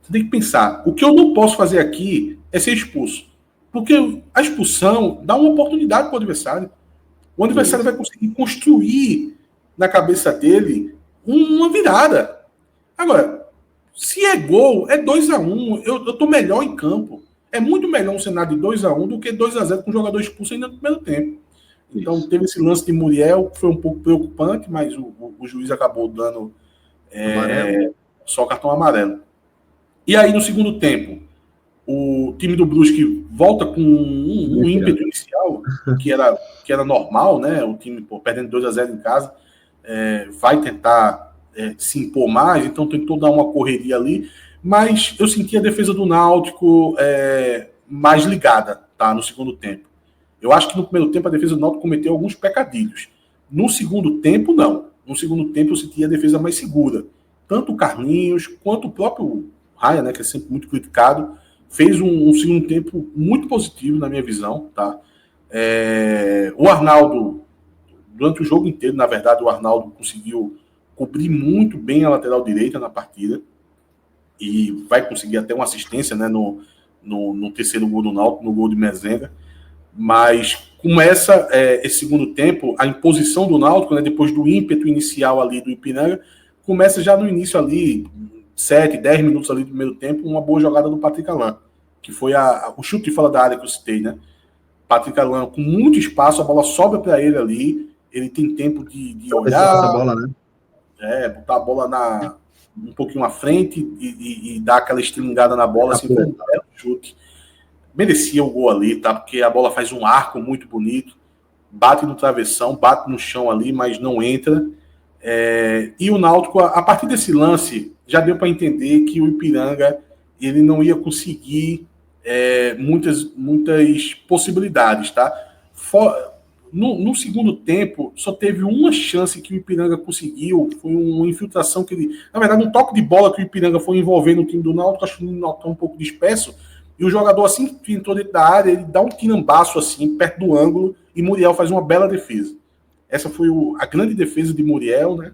Você tem que pensar, o que eu não posso fazer aqui é ser expulso. Porque a expulsão dá uma oportunidade para o adversário. O adversário vai conseguir construir na cabeça dele uma virada. Agora, se é gol, é 2-1. Eu estou melhor em campo. É muito melhor um cenário de 2-1 do que 2-0 com o jogador expulso ainda no primeiro tempo. Então, teve esse lance de Muriel, que foi um pouco preocupante, mas o juiz acabou dando só cartão amarelo. E aí, no segundo tempo, o time do Brusque volta com um ímpeto inicial, que era normal, né? O time perdendo 2-0 em casa, vai tentar se impor mais, então tentou dar uma correria ali, mas eu senti a defesa do Náutico mais ligada, tá? No segundo tempo. Eu acho que no primeiro tempo a defesa do Náutico cometeu alguns pecadilhos. No segundo tempo, não. No segundo tempo eu senti a defesa mais segura. Tanto o Carlinhos quanto o próprio Raia, né, que é sempre muito criticado, fez um segundo tempo muito positivo na minha visão, tá? O Arnaldo, durante o jogo inteiro, na verdade, o Arnaldo conseguiu cobrir muito bem a lateral direita na partida e vai conseguir até uma assistência, né, no terceiro gol do Náutico, no gol de Mezenga. Mas começa esse segundo tempo, a imposição do Náutico, né, depois do ímpeto inicial ali do Ipiranga, começa já no início ali, 7, 10 minutos ali do primeiro tempo, uma boa jogada do Patrick Alain, que foi o chute de fora da área que eu citei, né? Patrick Alain com muito espaço, a bola sobra para ele ali, ele tem tempo de olhar, essa bola, né? Botar a bola um pouquinho à frente e dar aquela estilingada na bola, assim, foi um belo chute. Merecia o gol ali, tá? Porque a bola faz um arco muito bonito, bate no travessão, bate no chão ali, mas não entra. E o Náutico, a partir desse lance, já deu para entender que o Ipiranga ele não ia conseguir muitas possibilidades, tá? No segundo tempo, só teve uma chance que o Ipiranga conseguiu, foi uma infiltração que ele... Na verdade, um toque de bola que o Ipiranga foi envolvendo o time do Náutico, acho que o Náutico um pouco disperso, e o jogador, assim que entrou dentro da área, ele dá um tirambaço assim, perto do ângulo, e Muriel faz uma bela defesa. Essa foi a grande defesa de Muriel, né,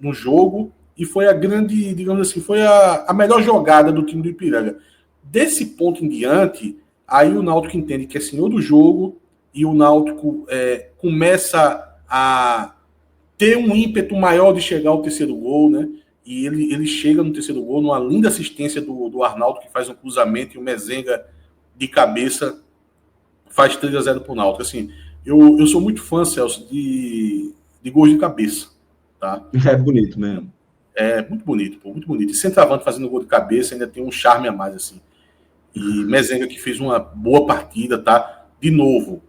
no jogo, e foi a grande, digamos assim, foi a melhor jogada do time do Ipiranga. Desse ponto em diante, aí o Náutico entende que é senhor do jogo, e o Náutico começa a ter um ímpeto maior de chegar ao terceiro gol, né? E ele chega no terceiro gol, numa linda assistência do Arnaldo, que faz um cruzamento, e o Mezenga de cabeça faz 3-0 para o Náutico. Assim, eu sou muito fã, Celso, de gols de cabeça. Tá? É bonito mesmo. É muito bonito, pô, muito bonito. E centroavante fazendo gol de cabeça ainda tem um charme a mais, assim. E Mezenga que fez uma boa partida, tá? De novo,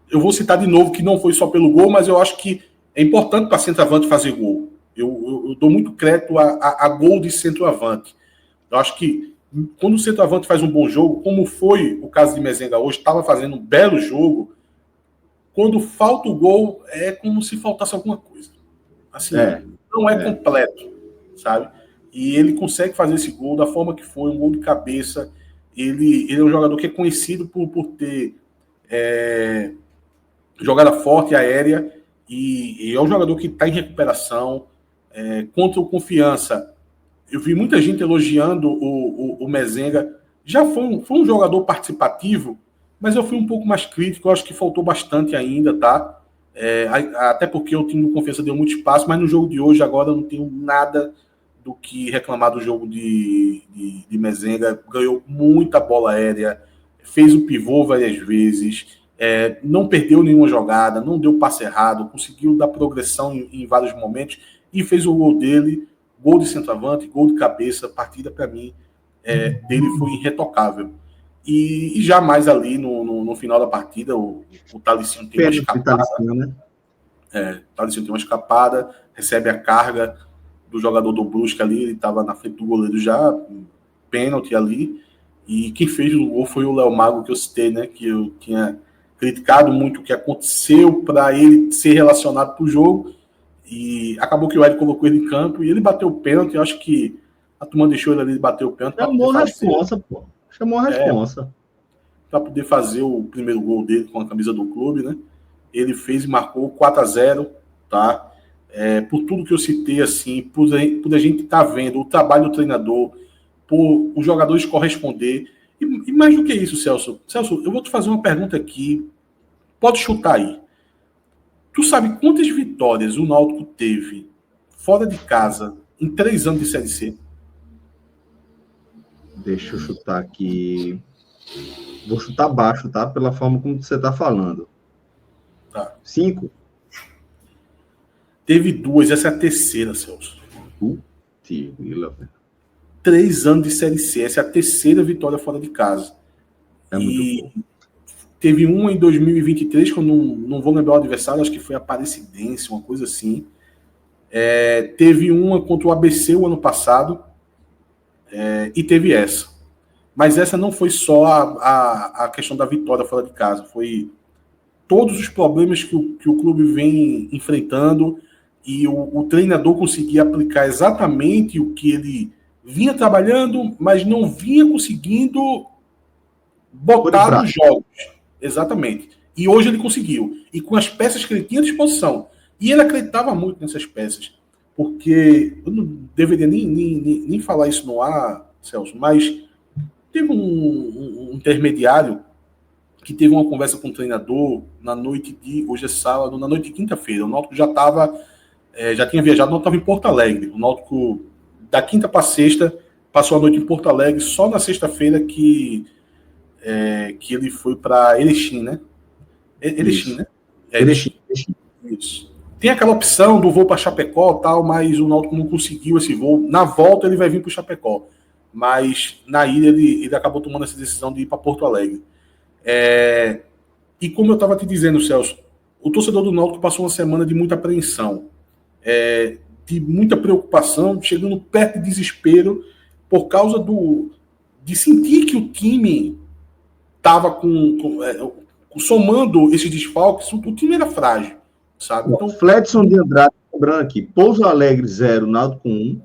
eu vou citar de novo que não foi só pelo gol, mas eu acho que é importante para centroavante fazer gol. Eu dou muito crédito a gol de centroavante. Eu acho que quando o centroavante faz um bom jogo, como foi o caso de Mezenga hoje, estava fazendo um belo jogo, quando falta o gol, é como se faltasse alguma coisa. Assim, não é completo, sabe? E ele consegue fazer esse gol da forma que foi, um gol de cabeça. Ele é um jogador que é conhecido por ter jogada forte e aérea, e é um jogador que está em recuperação. Contra o Confiança, eu vi muita gente elogiando o Mezenga. Já foi um jogador participativo, mas eu fui um pouco mais crítico. Eu acho que faltou bastante ainda, tá? Até porque o time do Confiança deu muito espaço, mas no jogo de hoje, agora, eu não tenho nada do que reclamar do jogo de Mezenga. Ganhou muita bola aérea, fez o pivô várias vezes, não perdeu nenhuma jogada, não deu passe errado, conseguiu dar progressão em vários momentos, e fez o gol dele, gol de centroavante, gol de cabeça. A partida, para mim, dele foi irretocável. E jamais ali, no final da partida, o Thalicinho tem uma escapada. O Thalicinho tem uma escapada, recebe a carga do jogador do Brusque ali, ele estava na frente do goleiro já, pênalti ali, e quem fez o gol foi o Léo Mago, que eu citei, né, que eu tinha criticado muito o que aconteceu para ele ser relacionado para o jogo, e acabou que o Hélio colocou ele em campo e ele bateu o pênalti. Eu acho que a turma deixou ele ali bater o pênalti. Chamou a responsa, pô. Chamou a responsa. Para poder fazer o primeiro gol dele com a camisa do clube, né? Ele fez e marcou 4-0, tá? por tudo que eu citei, assim, por a gente estar vendo o trabalho do treinador, por os jogadores corresponder. E mais do que isso, Celso. Celso, eu vou te fazer uma pergunta aqui. Pode chutar aí. Tu sabe quantas vitórias o Náutico teve fora de casa em 3 anos de Série C? Deixa eu chutar aqui. Vou chutar baixo, tá? Pela forma como você está falando. Tá. 5? Teve 2, essa é a terceira, Celso. Putz, 3 anos de Série C, essa é a terceira vitória fora de casa. É muito bom. Teve uma em 2023, que eu não vou lembrar o adversário, acho que foi a Aparecidense, uma coisa assim. Teve uma contra o ABC o ano passado, e teve essa. Mas essa não foi só a questão da vitória fora de casa, foi todos os problemas que o clube vem enfrentando e o treinador conseguia aplicar exatamente o que ele vinha trabalhando, mas não vinha conseguindo botar nos jogos. Exatamente. E hoje ele conseguiu. E com as peças que ele tinha à disposição. E ele acreditava muito nessas peças. Porque eu não deveria nem falar isso no ar, Celso, mas teve um intermediário que teve uma conversa com o treinador na noite de... Hoje é sábado, na noite de quinta-feira. O Náutico já estava... já tinha viajado, o Náutico estava em Porto Alegre. O Náutico, da quinta para sexta, passou a noite em Porto Alegre. Só na sexta-feira que ele foi para Erechim, né? Erechim, né? Erechim. Isso. Tem aquela opção do voo para Chapecó e tal, mas o Náutico não conseguiu esse voo. Na volta ele vai vir para o Chapecó. Mas na ida ele acabou tomando essa decisão de ir para Porto Alegre. E como eu estava te dizendo, Celso, o torcedor do Náutico passou uma semana de muita apreensão, de muita preocupação, chegando perto de desespero por causa de sentir que o time estava somando esses desfalques, o time era frágil, sabe? Então, Fledson de Andrade, lembrando aqui, Pouso Alegre 0, Náutico 1,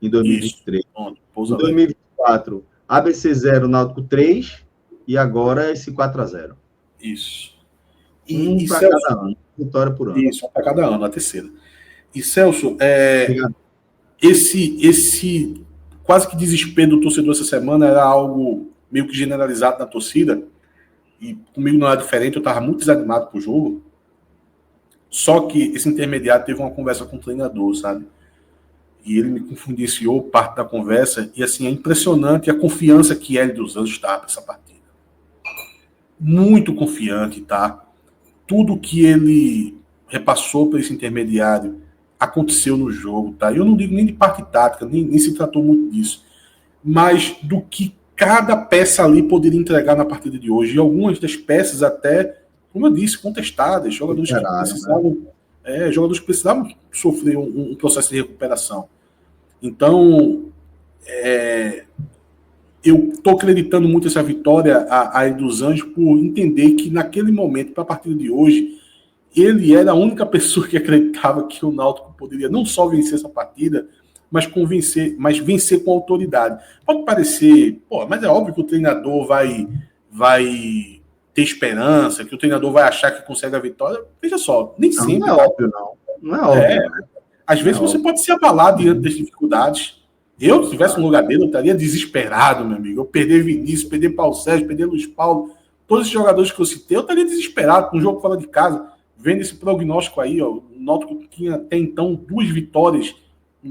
em 2023. Pronto, em 2024, ABC 0, Náutico 3, e agora esse 4-0. Isso. Um para cada ano, vitória por ano. Isso, um para cada ano, a terceira. E, Celso, esse quase que desespero do torcedor essa semana era algo meio que generalizado na torcida, e comigo não era diferente, eu estava muito desanimado pro jogo. Só que esse intermediário teve uma conversa com o treinador, sabe? E ele me confidenciou parte da conversa, e assim, é impressionante a confiança que Hélio dos Anjos está para essa partida. Muito confiante, tá? Tudo que ele repassou para esse intermediário aconteceu no jogo, tá? Eu não digo nem de parte tática, nem se tratou muito disso, mas do que cada peça ali poderia entregar na partida de hoje. E algumas das peças até, como eu disse, contestadas, jogadores que precisavam sofrer um processo de recuperação. Então, eu estou acreditando muito essa vitória a Hélio dos Anjos por entender que naquele momento, para a partida de hoje, ele era a única pessoa que acreditava que o Náutico poderia não só vencer essa partida, mas vencer com autoridade. Pode parecer, mas é óbvio que o treinador vai ter esperança, que o treinador vai achar que consegue a vitória. Veja só, nem sempre. Não é óbvio, não. Não é óbvio. Às vezes você pode se abalar diante das dificuldades. Eu, se estivesse no lugar dele, eu estaria desesperado, meu amigo. Eu perder Vinícius, perder Paulo Sérgio, perder Luiz Paulo, todos esses jogadores que eu citei, eu estaria desesperado com um jogo fora de casa, vendo esse prognóstico aí, ó. O Náutico tinha até então 2 vitórias,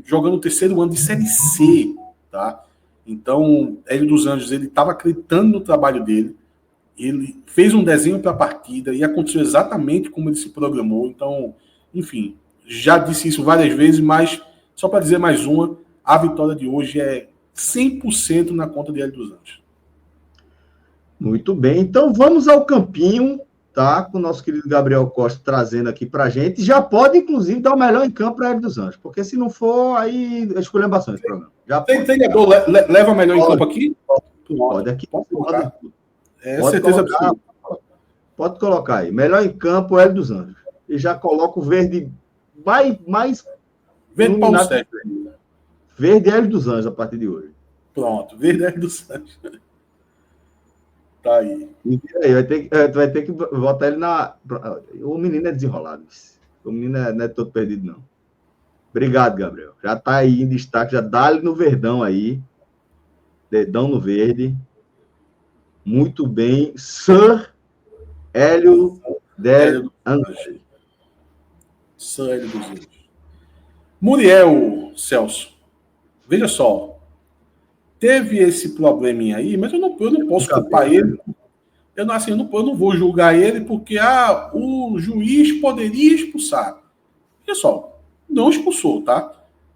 jogando o terceiro ano de Série C, tá? Então, Hélio dos Anjos, ele estava acreditando no trabalho dele, ele fez um desenho para a partida e aconteceu exatamente como ele se programou. Então, enfim, já disse isso várias vezes, mas só para dizer mais uma, a vitória de hoje é 100% na conta de Hélio dos Anjos. Muito bem, então vamos ao campinho, tá? Com o nosso querido Gabriel Costa trazendo aqui pra gente. Já pode, inclusive, dar o melhor em campo para Hélio dos Anjos, porque se não for, aí escolhemos bastante o programa. Tem treinador, leva o melhor em campo aqui? Pode aqui. Pode colocar. Pode certeza absoluta. Pode colocar aí. Melhor em campo, Hélio dos Anjos. E já coloca o verde mais verde Paulo Sérgio. Verde Hélio dos Anjos a partir de hoje. Pronto, verde Hélio dos Anjos. Tá aí. E aí, vai ter que botar ele na... O menino é desenrolado. O menino não é todo perdido, não. Obrigado, Gabriel. Já tá aí em destaque, já dá-lhe no verdão aí. Dedão no verde. Muito bem. Sir Hélio del Anjos. Sir Hélio dos Anjos. Muriel, Celso. Veja só. Teve esse probleminha aí, mas eu não posso culpar ele. Eu não vou julgar ele porque o juiz poderia expulsar. Olha só, não expulsou, tá?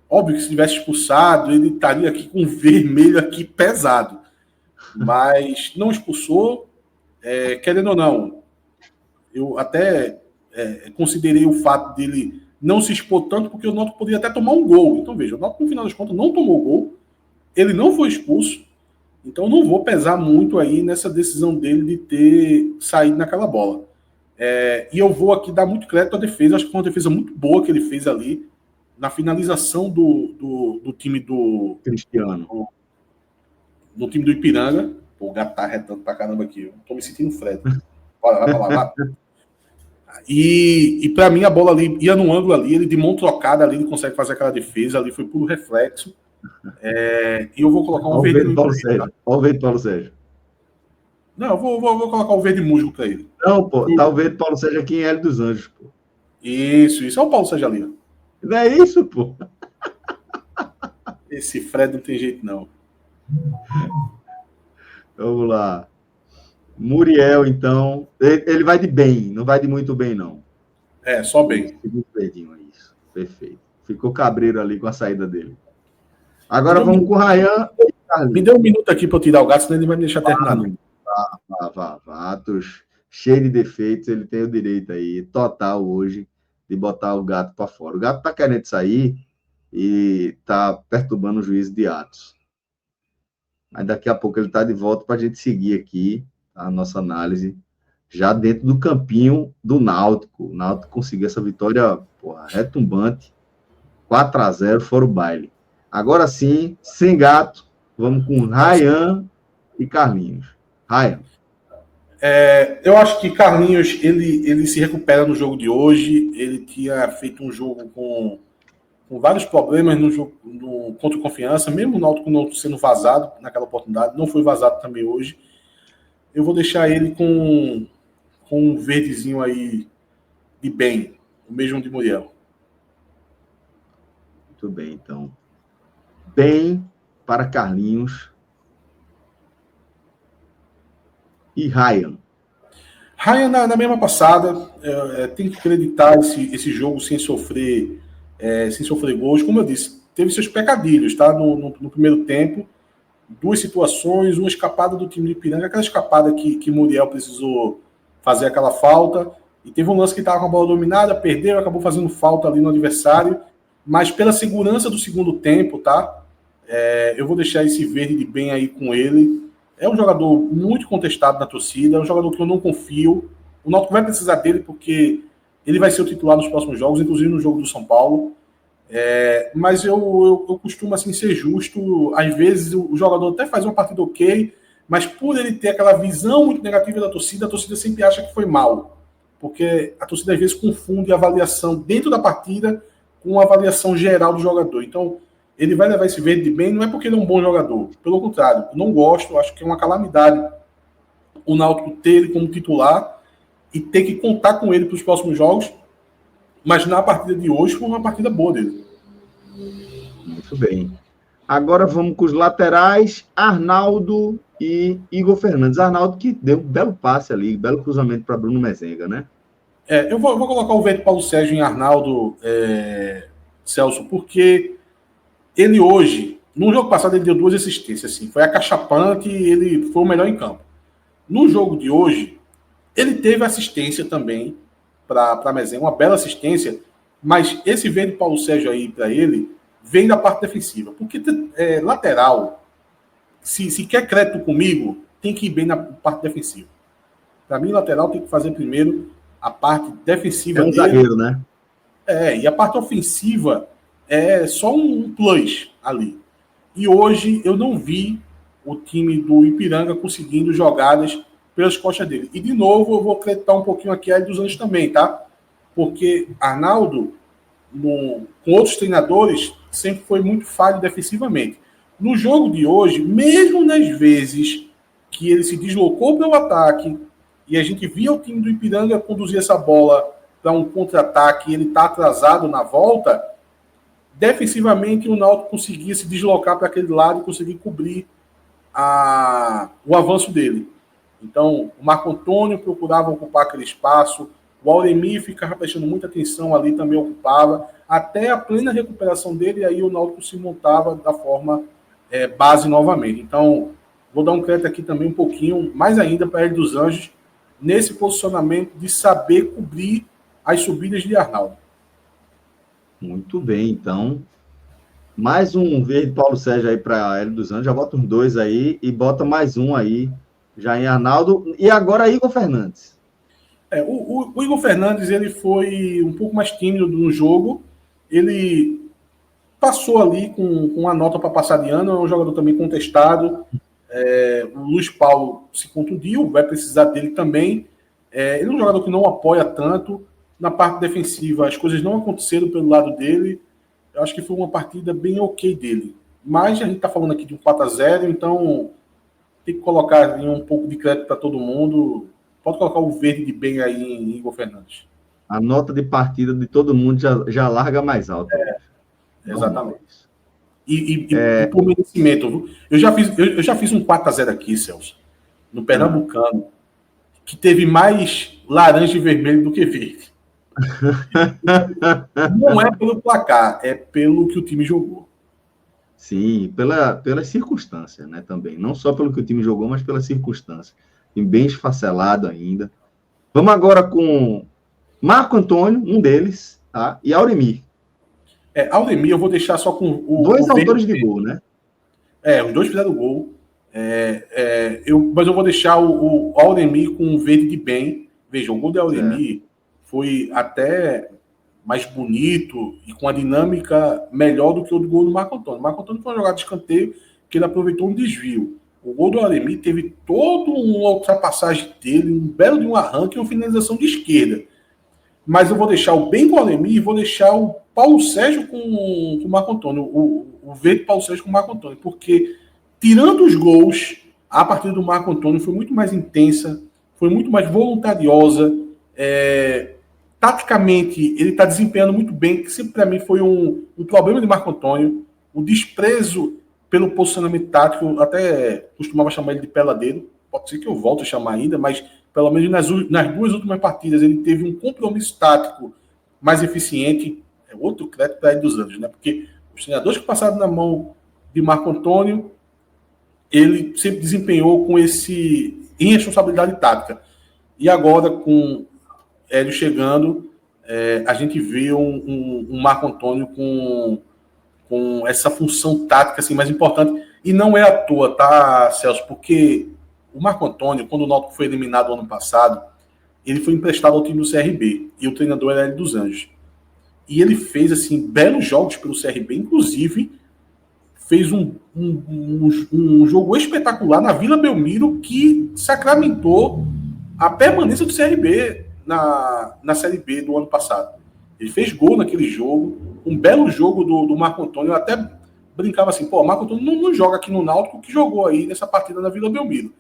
Óbvio que se tivesse expulsado, ele estaria aqui com vermelho aqui pesado. Mas não expulsou, querendo ou não. Eu até considerei o fato dele não se expor tanto, porque o Náutico poderia até tomar um gol. Então, veja, o Náutico, no final das contas, não tomou gol, ele não foi expulso, então não vou pesar muito aí nessa decisão dele de ter saído naquela bola. E eu vou aqui dar muito crédito à defesa, acho que foi uma defesa muito boa que ele fez ali, na finalização do time do Cristiano. No time do Ipiranga. Pô, o gato tá retando pra caramba aqui, eu tô me sentindo Fred. Bora, vai pra lá, vai. E para mim a bola ali ia no ângulo ali, ele de mão trocada ali, ele consegue fazer aquela defesa ali, foi puro reflexo. E eu vou colocar um verde. Olha o verde Paulo Sérgio. Não, eu vou colocar o verde musgo para ele. Não, pô, tá o verde Paulo Sérgio aqui em Hélio dos Anjos, pô. Isso é o Paulo Sérgio ali. Não é isso, pô. Esse Fred não tem jeito, não. Vamos lá. Muriel, então. Ele vai de bem, não vai de muito bem, não. Só bem. Segundo verdinho, é isso. Perfeito. Ficou cabreiro ali com a saída dele. Agora vamos com o Ryan e Carlinhos. Me dê um minuto aqui para eu tirar o gato, senão ele vai me deixar terminar. Atos cheio de defeitos, ele tem o direito aí, total hoje, de botar o gato para fora. O gato tá querendo sair e tá perturbando o juízo de atos. Mas daqui a pouco ele tá de volta para a gente seguir aqui a nossa análise, já dentro do campinho do Náutico. O Náutico conseguiu essa vitória, retumbante, 4-0, fora o baile. Agora sim, sem gato, vamos com Ryan e Carlinhos. Ryan. Eu acho que Carlinhos, ele se recupera no jogo de hoje. Ele tinha feito um jogo com vários problemas no jogo contra o Confiança, mesmo o Náutico não sendo vazado naquela oportunidade, não foi vazado também hoje. Eu vou deixar ele com um verdezinho aí de bem, o mesmo de Muriel. Muito bem, então. Bem para Carlinhos e Ryan. Ryan, na mesma passada, tem que acreditar esse jogo sem sofrer gols. Como eu disse, teve seus pecadilhos, tá? No primeiro tempo, 2 situações, uma escapada do time de Ipiranga, aquela escapada que Muriel precisou fazer aquela falta, e teve um lance que estava com a bola dominada, perdeu, acabou fazendo falta ali no adversário, mas pela segurança do segundo tempo, tá? Eu vou deixar esse verde de bem aí com ele. É um jogador muito contestado na torcida, é um jogador que eu não confio. O Náutico vai precisar dele porque ele vai ser o titular nos próximos jogos, inclusive no jogo do São Paulo. Mas eu costumo assim, ser justo. Às vezes o jogador até faz uma partida ok, mas por ele ter aquela visão muito negativa da torcida, a torcida sempre acha que foi mal. Porque a torcida às vezes confunde a avaliação dentro da partida com a avaliação geral do jogador. Então, ele vai levar esse verde de bem, não é porque ele é um bom jogador. Pelo contrário, eu não gosto, acho que é uma calamidade o Náutico ter ele como titular e ter que contar com ele para os próximos jogos. Mas na partida de hoje foi uma partida boa dele. Muito bem. Agora vamos com os laterais, Arnaldo e Igor Fernandes. Arnaldo que deu um belo passe ali, belo cruzamento para Bruno Mezenga, né? Eu vou colocar o verde Paulo Sérgio em Arnaldo, Celso, porque ele hoje, no jogo passado, ele deu 2 assistências. Assim, foi a cachapã que ele foi o melhor em campo. No jogo de hoje, ele teve assistência também para Mezenga, uma bela assistência, mas esse verde Paulo Sérgio aí para ele vem da parte defensiva. Porque lateral, se quer crédito comigo, tem que ir bem na parte defensiva. Para mim, lateral tem que fazer primeiro a parte defensiva dele. Zagueiro, né? E a parte ofensiva é só um plus ali. E hoje eu não vi o time do Ipiranga conseguindo jogadas pelas costas dele. E, de novo, eu vou acreditar um pouquinho aqui a dos Anjos também, tá? porque Arnaldo, com outros treinadores, sempre foi muito falho defensivamente. No jogo de hoje, mesmo nas vezes que ele se deslocou pelo ataque e a gente via o time do Ipiranga conduzir essa bola para um contra-ataque e ele está atrasado na volta, defensivamente o Náutico conseguia se deslocar para aquele lado e conseguir cobrir o avanço dele. Então, o Marco Antônio procurava ocupar aquele espaço, o Auremir ficava prestando muita atenção ali, também ocupava, até a plena recuperação dele, e aí o Náutico se montava da forma base novamente. Então, vou dar um crédito aqui também um pouquinho, mais ainda para Hélio dos Anjos, nesse posicionamento de saber cobrir as subidas de Arnaldo. Muito bem, então. Mais um verde Paulo Sérgio aí para Hélio dos Anjos, já bota uns 2 aí e bota mais um aí, já em Arnaldo. E agora Igor Fernandes. O Igor Fernandes, ele foi um pouco mais tímido no jogo, ele passou ali com uma nota para passar de ano, é um jogador também contestado, o Luiz Paulo se contundiu, vai precisar dele também, ele é um jogador que não apoia tanto, na parte defensiva as coisas não aconteceram pelo lado dele, eu acho que foi uma partida bem ok dele, mas a gente está falando aqui de um 4-0, então tem que colocar um pouco de crédito para todo mundo. Pode colocar o verde de bem aí em Igor Fernandes. A nota de partida de todo mundo já larga mais alta. Exatamente. E por merecimento, viu? Eu já fiz um 4-0 aqui, Celso, no Pernambucano, que teve mais laranja e vermelho do que verde. Não é pelo placar, é pelo que o time jogou. Sim, pelas circunstâncias, né, também. Não só pelo que o time jogou, mas pelas circunstâncias. Time bem esfacelado ainda. Vamos agora com Marco Antônio, um deles, tá? E Auremir. Auremir, eu vou deixar só com dois autores de gol, né? Os dois fizeram gol. Mas eu vou deixar o Auremir com o verde de bem. Veja, o gol de Auremir foi até mais bonito e com a dinâmica melhor do que o do gol do Marco Antônio. O Marco Antônio foi uma jogada de escanteio que ele aproveitou um desvio. O gol do Auremir teve toda uma ultrapassagem dele, um belo de um arranque e uma finalização de esquerda. Mas eu vou deixar o bem com o Auremir e vou deixar o Paulo Sérgio com o Marco Antônio, o verde Paulo Sérgio com o Marco Antônio, porque tirando os gols, a partida do Marco Antônio foi muito mais intensa, foi muito mais voluntariosa, taticamente ele está desempenhando muito bem, que sempre para mim foi um problema de Marco Antônio, o desprezo pelo posicionamento tático, eu até costumava chamar ele de peladeiro, pode ser que eu volte a chamar ainda, mas pelo menos nas 2 últimas partidas ele teve um compromisso tático mais eficiente, outro crédito para ele dos anos, né? Porque os treinadores que passaram na mão de Marco Antônio, ele sempre desempenhou com esse irresponsabilidade tática. E agora, com Hélio chegando, a gente vê um Marco Antônio com essa função tática assim, mais importante. E não é à toa, tá, Celso? Porque o Marco Antônio, quando o Náutico foi eliminado ano passado, ele foi emprestado ao time do CRB. E o treinador era Hélio dos Anjos. E ele fez assim belos jogos pelo CRB, inclusive fez um jogo espetacular na Vila Belmiro que sacramentou a permanência do CRB na Série B do ano passado. Ele fez gol naquele jogo, um belo jogo do Marco Antônio. Eu até brincava assim, o Marco Antônio não joga aqui no Náutico, que jogou aí nessa partida na Vila Belmiro.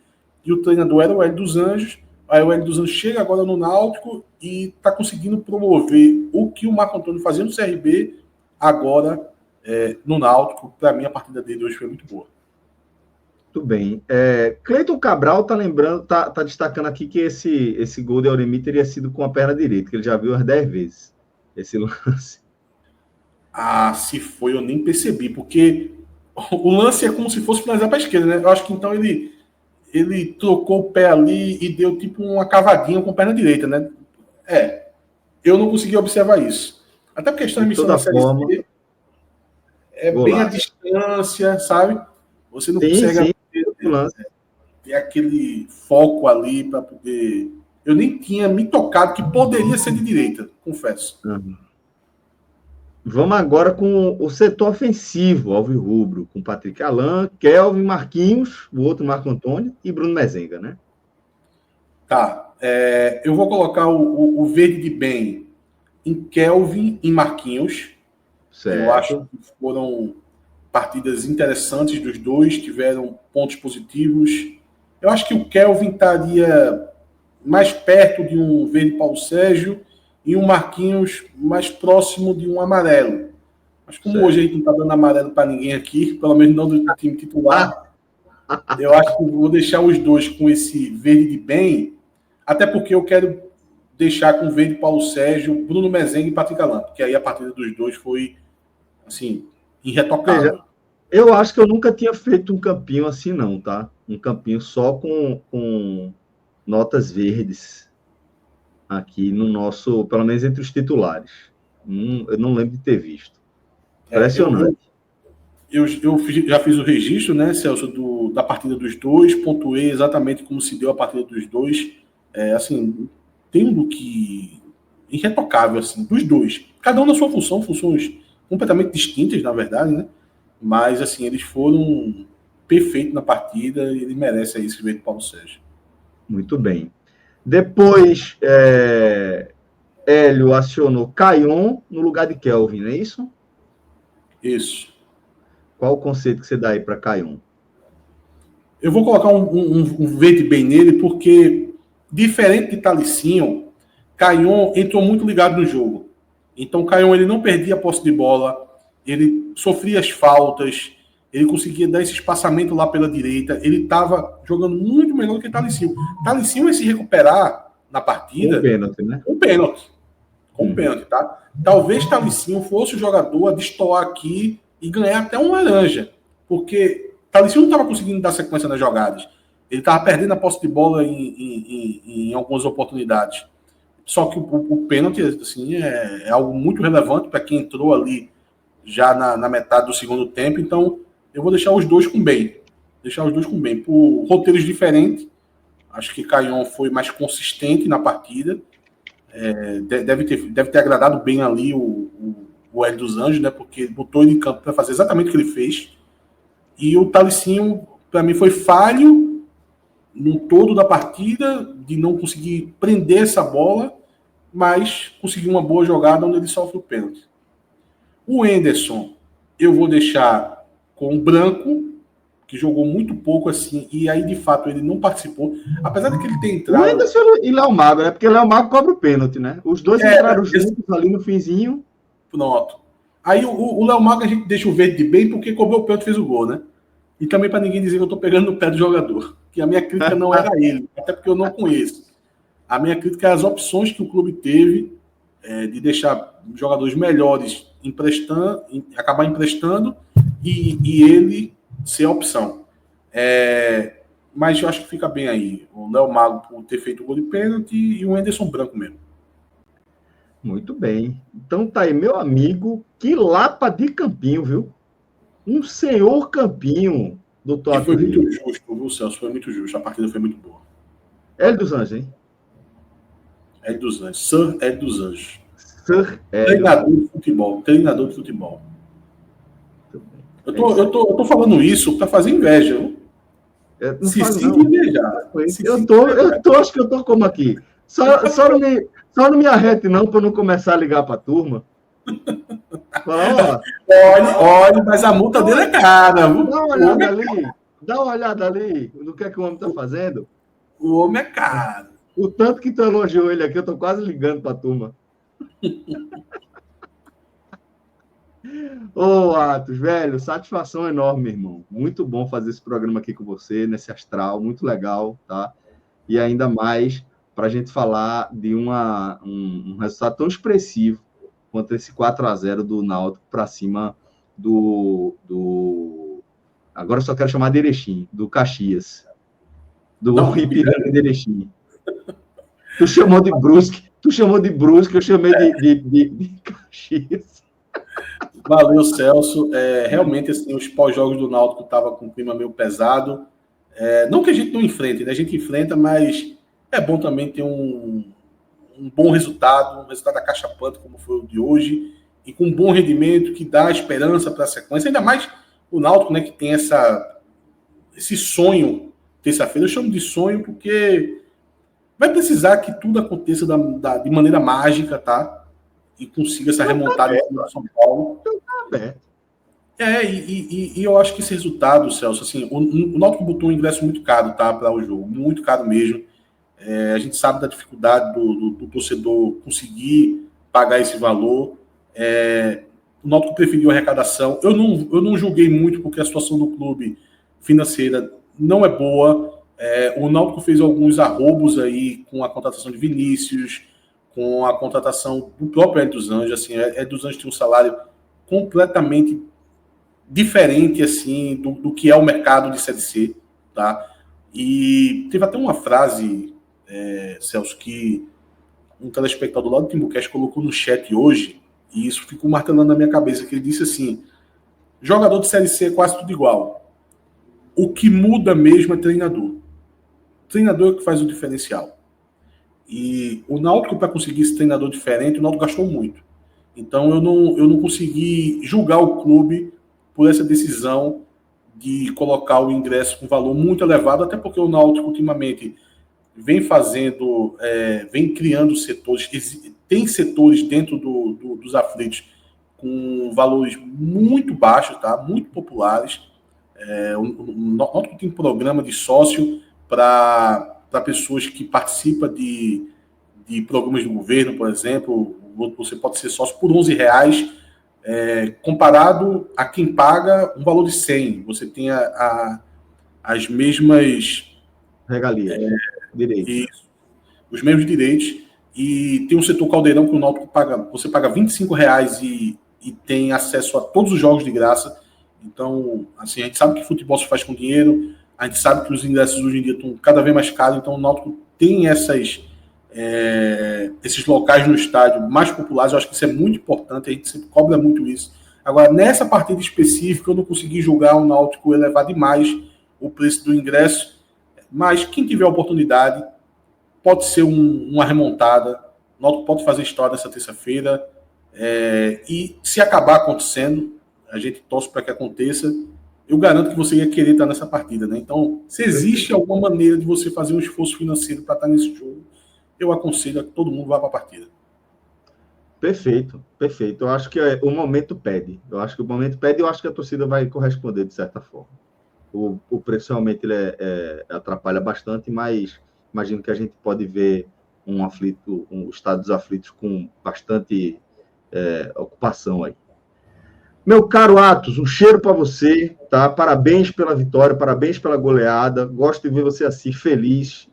E o treinador era o Hélio dos Anjos. Aí o Hélio dos Anjos chega agora no Náutico e está conseguindo promover o que o Marco Antônio fazia no CRB, agora no Náutico. Para mim, a partida dele hoje foi muito boa. Muito bem. Cleiton Cabral tá destacando aqui que esse gol de Auremir teria sido com a perna direita, que ele já viu umas 10 vezes esse lance. Se foi, eu nem percebi, porque o lance é como se fosse finalizar para a esquerda, né? Eu acho que então ele trocou o pé ali e deu tipo uma cavadinha com a perna direita, né? Eu não consegui observar isso. Até porque a transmissão da Série C bem à distância, sabe? Você não consegue ter aquele foco ali para poder... Eu nem tinha me tocado que poderia ser de direita, confesso. Uhum. Vamos agora com o setor ofensivo, alvirrubro, com Patrick Alain, Kelvin, Marquinhos, o outro Marco Antônio e Bruno Mezenga, né? Tá. Eu vou colocar o verde de bem em Kelvin e Marquinhos. Certo. Eu acho que foram partidas interessantes dos dois, tiveram pontos positivos. Eu acho que o Kelvin estaria mais perto de um verde Paulo Sérgio e um Marquinhos mais próximo de um amarelo. Mas como Certo. hoje a gente não está dando amarelo para ninguém aqui, pelo menos não do time titular, eu acho que vou deixar os dois com esse verde de bem, até porque eu quero deixar com verde Paulo Sérgio, Bruno Mezengue e Patrick Alan, porque aí a partida dos dois foi, assim, irretocável. Veja, eu acho que eu nunca tinha feito um campinho assim, não, tá? Um campinho só com notas verdes aqui no nosso, pelo menos entre os titulares. Eu não lembro de ter visto. Impressionante. Eu já fiz o registro, né, Celso, da partida dos dois, pontuei exatamente como se deu a partida dos dois. Assim, tem um look irretocável, assim, dos dois. Cada um na sua função, funções completamente distintas, na verdade, né? Mas, assim, eles foram perfeitos na partida e ele merece aí esse veio do Paulo Sérgio. Muito bem. Depois, Hélio acionou Caion no lugar de Kelvin, não é isso? Isso. Qual o conceito que você dá aí para Caion? Eu vou colocar um verde bem nele, porque, diferente de Talicinho, Caion entrou muito ligado no jogo. Então, Caion ele não perdia a posse de bola, ele sofria as faltas, ele conseguia dar esse espaçamento lá pela direita, ele estava jogando muito melhor do que Talicinho. Talicinho vai se recuperar na partida. Com pênalti, né? Com pênalti. Com pênalti, tá? Talvez Talicinho fosse o jogador a destoar aqui e ganhar até um laranja. Porque Talicinho não estava conseguindo dar sequência nas jogadas. Ele estava perdendo a posse de bola em algumas oportunidades. Só que o pênalti assim, é algo muito relevante para quem entrou ali já na metade do segundo tempo. Então, eu vou deixar os dois com bem. Deixar os dois com bem. Por roteiros diferentes, acho que Caion foi mais consistente na partida. Deve ter agradado bem ali o Hélio dos Anjos, né? Porque ele botou ele em campo para fazer exatamente o que ele fez. E o Talicinho, para mim, foi falho no todo da partida, de não conseguir prender essa bola, mas conseguiu uma boa jogada onde ele sofre o pênalti. O Henderson, eu vou deixar com o branco, que jogou muito pouco assim, e aí de fato ele não participou, apesar de que ele ter entrado. O Henderson e Léo Mago, né? Porque Léo Mago cobra o pênalti, né? Os dois entraram juntos ali no finzinho. Pronto. Aí o Léo Mago a gente deixa o verde de bem porque cobrou o pênalti e fez o gol, né? E também para ninguém dizer que eu estou pegando no pé do jogador. Que a minha crítica não era ele, até porque eu não conheço. A minha crítica é as opções que o clube teve de deixar jogadores melhores acabar emprestando e ele ser a opção. Mas eu acho que fica bem aí. O Léo Mago por ter feito o gol de pênalti e o Henderson branco mesmo. Muito bem. Então tá aí, meu amigo, que lapa de campinho, viu? Um senhor campinho, doutor. E foi muito justo, viu, Celso? Foi muito justo. A partida foi muito boa. Hélio dos Anjos, hein? Hélio dos Anjos. Sir Hélio dos Anjos. Sir Treinador de futebol. Treinador de futebol. Eu tô falando isso para fazer inveja, viu? Não se faz, sinta invejar. Acho que eu tô como aqui. Só não me arrete, não, para não começar a ligar para a turma. Olhe, mas a multa dele é cara. Dá uma olhada ali no que é que o homem está fazendo. O homem é caro. O tanto que tu elogiou ele aqui, eu tô quase ligando para a turma. Ô, Atos, velho, satisfação enorme, irmão. Muito bom fazer esse programa aqui com você, nesse astral, muito legal, tá? E ainda mais para a gente falar de um resultado tão expressivo quanto esse 4-0 do Náutico para cima do... Agora eu só quero chamar de Erechim, do Caxias. Do Ipiranga de Erechim. Tu chamou de Brusque, eu chamei de Caxias. Valeu, Celso. Realmente, assim, os pós-jogos do Náutico estavam com um clima meio pesado. Não que a gente não enfrente, né? A gente enfrenta, mas é bom também ter um bom resultado, um resultado acachapante, como foi o de hoje, e com um bom rendimento que dá esperança para a sequência. Ainda mais o Náutico, né, que tem esse sonho terça-feira. Eu chamo de sonho porque vai precisar que tudo aconteça de maneira mágica, tá? e consiga essa remontada em cima do São Paulo. E eu acho que esse resultado, Celso, assim, o Náutico botou um ingresso muito caro, tá, para o jogo, muito caro mesmo. A gente sabe da dificuldade do torcedor conseguir pagar esse valor. O Náutico preferiu a arrecadação. Eu não julguei muito, porque a situação do clube financeira não é boa. O Náutico fez alguns arroubos aí com a contratação de Vinícius, com a contratação do próprio Hélio dos Anjos. Assim, Hélio dos Anjos tem um salário completamente diferente assim, do que é o mercado de Série C. Tá? E teve até uma frase, Celso, que um telespectador lá do Timbucast colocou no chat hoje, e isso ficou martelando na minha cabeça, que ele disse assim: jogador de Série C é quase tudo igual. O que muda mesmo é treinador. Treinador é que faz o diferencial. E o Náutico, para conseguir esse treinador diferente, o Náutico gastou muito. Então eu não consegui julgar o clube por essa decisão de colocar o ingresso com valor muito elevado, até porque o Náutico ultimamente vem fazendo, vem criando setores, tem setores dentro dos aflitos com valores muito baixos, tá? Muito populares. O Náutico tem um programa de sócio para pessoas que participam de programas do governo, por exemplo. Você pode ser sócio por R$11, comparado a quem paga um valor de 100. Você tem as mesmas regalias, direitos. Os mesmos direitos. E tem um setor caldeirão que o Náutico paga, você paga R$25 e tem acesso a todos os jogos de graça. Então, assim, a gente sabe que futebol se faz com dinheiro, a gente sabe que os ingressos hoje em dia estão cada vez mais caros, então o Náutico tem esses locais no estádio mais populares. Eu acho que isso é muito importante, a gente sempre cobra muito isso. Agora, nessa partida específica, eu não consegui julgar o Náutico elevar demais o preço do ingresso, mas quem tiver a oportunidade, pode ser uma remontada. O Náutico pode fazer história nessa terça-feira, e se acabar acontecendo, a gente torce para que aconteça. Eu garanto que você ia querer estar nessa partida, né? Então, se existe alguma maneira de você fazer um esforço financeiro para estar nesse jogo, eu aconselho a que todo mundo vá para a partida. Perfeito, perfeito. Eu acho que o momento pede. Eu acho que a torcida vai corresponder de certa forma. O preço realmente atrapalha bastante, mas imagino que a gente pode ver um estado dos aflitos com bastante ocupação aí. Meu caro Atos, um cheiro para você, tá? Parabéns pela vitória, parabéns pela goleada. Gosto de ver você assim, feliz.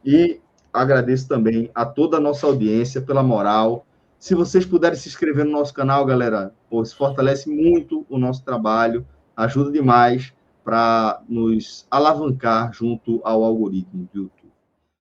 E agradeço também a toda a nossa audiência pela moral. Se vocês puderem se inscrever no nosso canal, galera, isso fortalece muito o nosso trabalho, ajuda demais para nos alavancar junto ao algoritmo do YouTube.